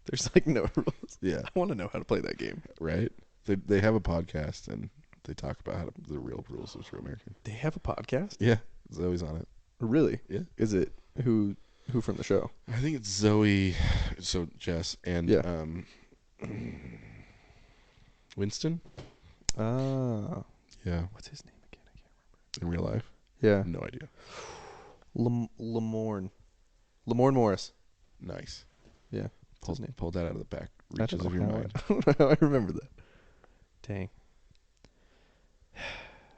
There's like no rules. Yeah, I want to know how to play that game. Right? They have a podcast and they talk about the real rules of True American. They have a podcast? Yeah, Zoe's on it. Really? Yeah. Is it who from the show? I think it's Zoe. So Jess and Winston. Ah. Yeah. What's his name again? I can't remember. In real life? Yeah. No idea. Lamorne Morris. Nice. Yeah. Pulled that out of the back reaches of your mind. I remember that. Dang.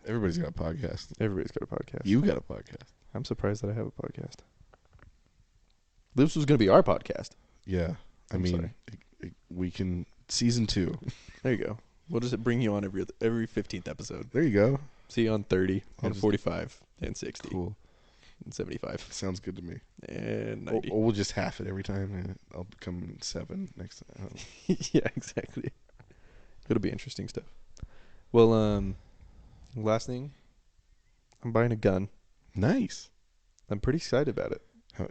Everybody's got a podcast. Everybody's got a podcast. You got a podcast. I'm surprised that I have a podcast. This was going to be our podcast. Yeah. I mean, we can... Season 2. There you go. We'll just bring you on every 15th episode. There you go. See you on 30 and 45 and 60. Cool. And 75. Sounds good to me. And 90. Or we'll just half it every time. And I'll come 7 next time. Yeah, exactly. It'll be interesting stuff. Well, last thing. I'm buying a gun. Nice. I'm pretty excited about it.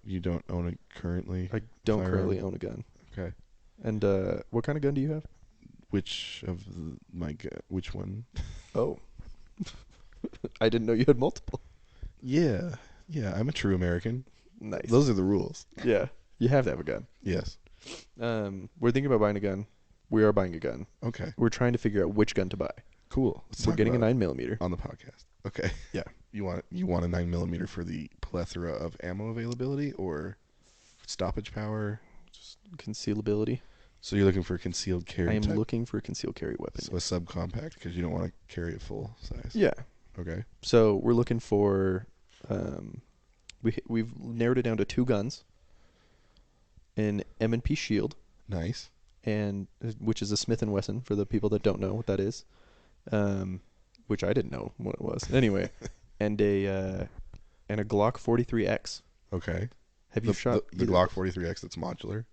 You don't own it currently? I don't currently own a gun. Okay. And what kind of gun do you have? Which one? Oh. I didn't know you had multiple. Yeah. Yeah, I'm a true American. Nice. Those are the rules. Yeah. You have to have a gun. Yes. We're thinking about buying a gun. We are buying a gun. Okay. We're trying to figure out which gun to buy. Cool. We're getting a 9mm on the podcast. Okay. Yeah. You want a 9mm for the plethora of ammo availability or stoppage power? Just concealability. So you're looking for a concealed carry? I am looking for a concealed carry weapon. So a subcompact because you don't want to carry it full size. Yeah. Okay. So we're looking for. We've narrowed it down to 2 guns. An M&P Shield. Nice. And which is a Smith & Wesson for the people that don't know what that is. Which I didn't know what it was. Anyway, and a Glock 43X. Okay. Have you shot the Glock 43X that's modular?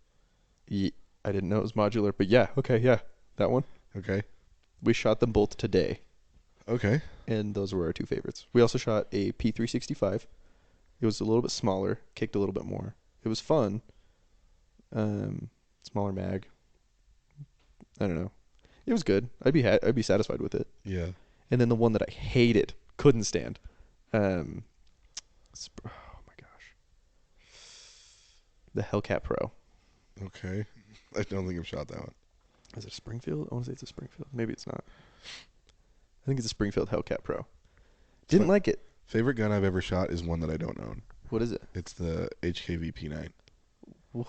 I didn't know it was modular, but yeah, okay, yeah, that one. Okay. We shot them both today. Okay. And those were our 2 favorites. We also shot a P365. It was a little bit smaller, kicked a little bit more. It was fun. Smaller mag. I don't know. It was good. I'd be satisfied with it. Yeah. And then the one that I hated, couldn't stand. Oh my gosh. The Hellcat Pro. Okay. I don't think I've shot that one. Is it a Springfield? I want to say it's a Springfield. Maybe it's not. I think it's a Springfield Hellcat Pro. Didn't like it. Favorite gun I've ever shot is one that I don't own. What is it? It's the HKV P9. What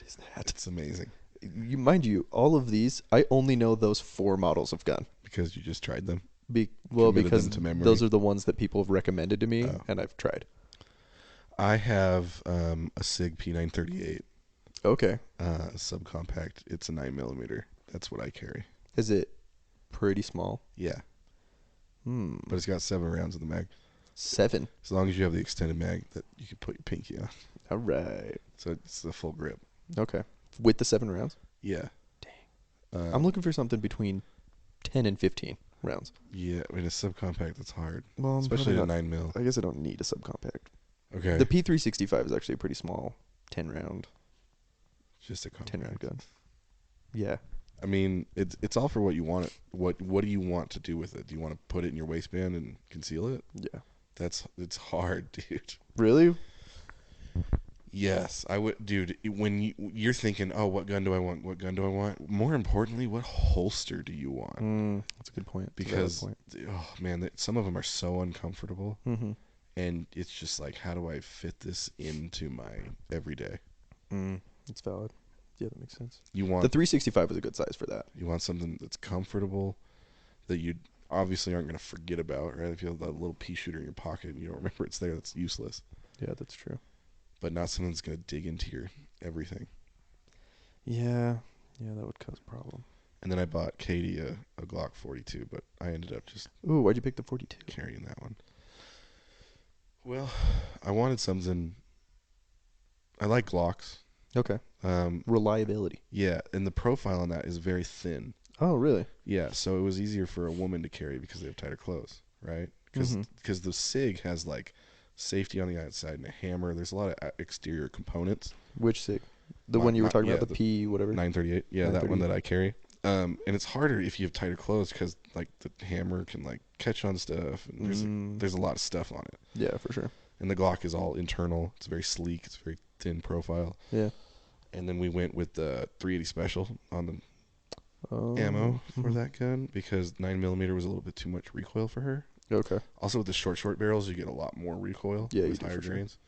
is that? It's amazing. Mind you, all of these, I only know those 4 models of gun. Because you just tried them? Because them to memory? those are the ones that people have recommended to me, Oh. and I've tried. I have a SIG P938. Okay. Subcompact. It's a 9mm. That's what I carry. Is it pretty small? Yeah. But it's got 7 rounds in the mag. 7? As long as you have the extended mag that you can put your pinky on. All right. So it's the full grip. Okay. With the 7 rounds? Yeah. Dang. I'm looking for something between 10 and 15 rounds. Yeah, I mean, a subcompact, that's hard. Well, especially a 9mm. I guess I don't need a subcompact. Okay. The P365 is actually a pretty small 10 round Just a compact. 10 round gun. Yeah. I mean, it's all for what you want it. What do you want to do with it? Do you want to put it in your waistband and conceal it? Yeah. It's hard, dude. Really? Yes, I would, dude. When you're thinking, oh, what gun do I want? What gun do I want? More importantly, what holster do you want? That's a good point. Because oh man, some of them are so uncomfortable, and it's just like, how do I fit this into my everyday? It's valid. Yeah, that makes sense. You want the 365 is a good size for that. You want something that's comfortable, that you obviously aren't going to forget about, right? If you have that little pea shooter in your pocket and you don't remember it's there, that's useless. Yeah, that's true. But not something that's going to dig into your everything. Yeah, that would cause a problem. And then I bought Katie a Glock 42, but I ended up just Ooh, why'd you pick the 42? Carrying that one. Well, I wanted something. I like Glocks. Okay. Reliability. Yeah, and the profile on that is very thin. Oh, really? Yeah, so it was easier for a woman to carry because they have tighter clothes, right? Because the SIG has like safety on the outside and a hammer. There's a lot of exterior components. Which SIG? The one you were talking about, the P whatever? 938. Yeah, 938. That one that I carry. And it's harder if you have tighter clothes because like the hammer can like catch on stuff. And there's a lot of stuff on it. Yeah, for sure. And the Glock is all internal. It's very sleek. It's a very thin profile. Yeah. And then we went with the 380 special on the ammo for that gun because 9mm was a little bit too much recoil for her. Okay. Also with the short barrels, you get a lot more recoil. Yeah, with higher drains.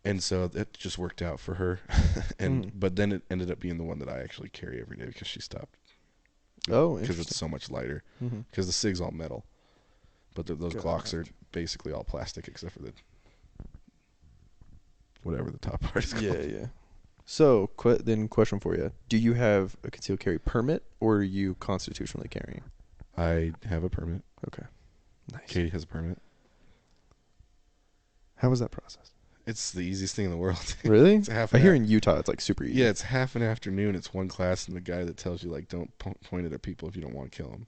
Sure. And so that just worked out for her. But then it ended up being the one that I actually carry every day because she stopped. Oh, because it's so much lighter. Because the SIG's all metal, but those Glocks are basically all plastic except for the whatever the top part is called. Yeah. So, then question for you. Do you have a concealed carry permit, or are you constitutionally carrying? I have a permit. Okay. Nice. Katie has a permit. How was that process? It's the easiest thing in the world. Really? It's I hear in Utah it's like super easy. Yeah, it's half an afternoon. It's one class, and the guy that tells you like don't point it at people if you don't want to kill them.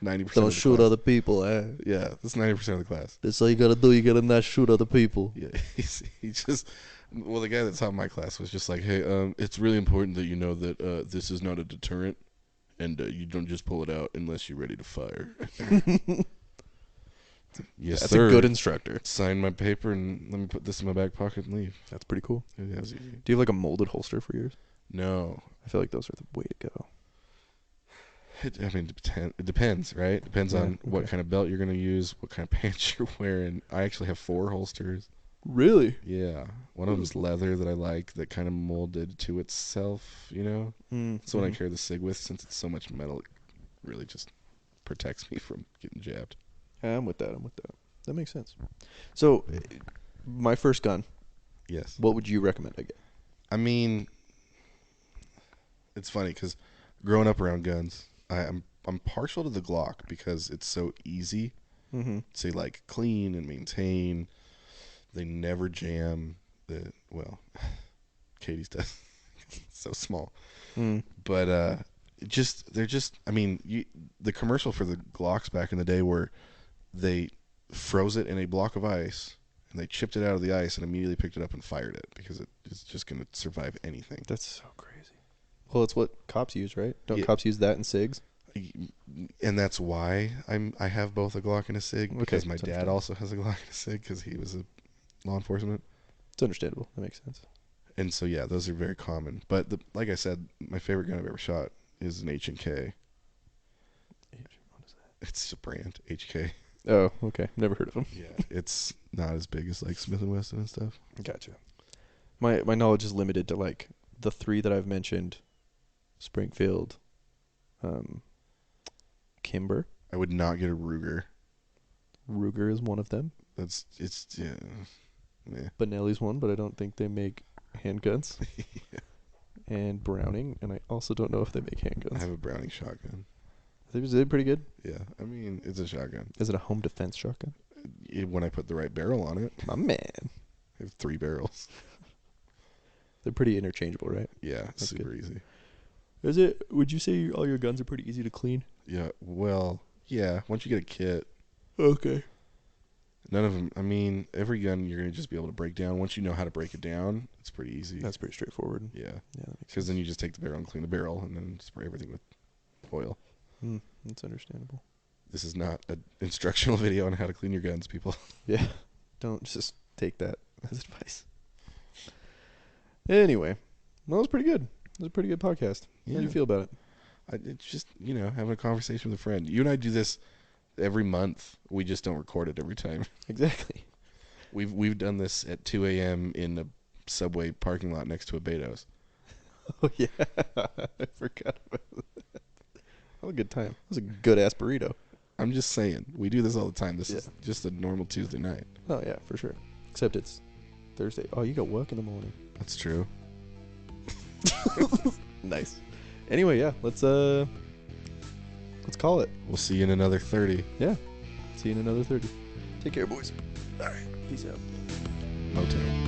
90%. Don't shoot other people. Yeah, that's 90% of the class. That's all you gotta do. You gotta not shoot other people. Yeah, he just. Well, the guy that taught my class was just like, hey, it's really important that you know that this is not a deterrent, and you don't just pull it out unless you're ready to fire. Yes, That's sir. a good instructor. Sign my paper and let me put this in my back pocket and leave. That's pretty cool. Yeah, that was easy. Do you have like a molded holster for yours? No. I feel like those are the way to go. It depends, right? It depends on what kind of belt you're going to use, what kind of pants you're wearing. I actually have 4 holsters. Really? Yeah. One of them's leather that I like that kind of molded to itself, you know? That's what I carry the SIG with. Since it's so much metal, it really just protects me from getting jabbed. Yeah, I'm with that. That makes sense. So, my first gun. Yes. What would you recommend I get? I mean, it's funny because growing up around guns, I'm partial to the Glock because it's so easy to like clean and maintain. They never jam. Katie's does. It's so small. But they're just. I mean, the commercial for the Glocks back in the day where they froze it in a block of ice and they chipped it out of the ice and immediately picked it up and fired it because it's just going to survive anything. That's so crazy. Well, it's what cops use, right? Don't Yeah. cops use that in SIGs? And that's why I have both a Glock and a SIG, because my it's dad also has a Glock and a SIG because he was a law enforcement. It's understandable. That makes sense. And so yeah, those are very common. But like I said, my favorite gun I've ever shot is an H&K. What is that? It's a brand, HK. Oh, okay. Never heard of them. Yeah, it's not as big as like Smith & Wesson and stuff. Gotcha. My knowledge is limited to like the 3 that I've mentioned: Springfield, Kimber. I would not get a Ruger. Ruger is one of them. Yeah. Benelli's one, but I don't think they make handguns. Yeah. And Browning, and I also don't know if they make handguns. I have a Browning shotgun. Is it pretty good? Yeah, I mean, it's a shotgun. Is it a home defense shotgun? When I put the right barrel on it. My man. I have 3 barrels. They're pretty interchangeable, right? Yeah, That's super good. easy. Is it? Would you say all your guns are pretty easy to clean? Yeah, well, yeah, once you get a kit. Okay. None of them, I mean, every gun you're going to just be able to break down. Once you know how to break it down, it's pretty easy. That's pretty straightforward. Yeah. Yeah, that makes Because sense. then you just take the barrel and clean the barrel and then spray everything with oil. That's understandable. This is not an instructional video on how to clean your guns, people. Yeah. Don't just take that as advice. Anyway, well, it was pretty good. It was a pretty good podcast. How do you feel about it? It's just, having a conversation with a friend. You and I do this every month. We just don't record it every time. Exactly. We've done this at 2 a.m. in a Subway parking lot next to a Beto's. Oh, yeah. I forgot about that. What a good time. It was a good-ass burrito. I'm just saying. We do this all the time. This Yeah. is just a normal Tuesday night. Oh, yeah, for sure. Except it's Thursday. Oh, you got work in the morning. That's true. Nice. Anyway, yeah, let's call it. We'll see you in another 30. Yeah. See you in another 30. Take care, boys. All right. Peace out. Motown.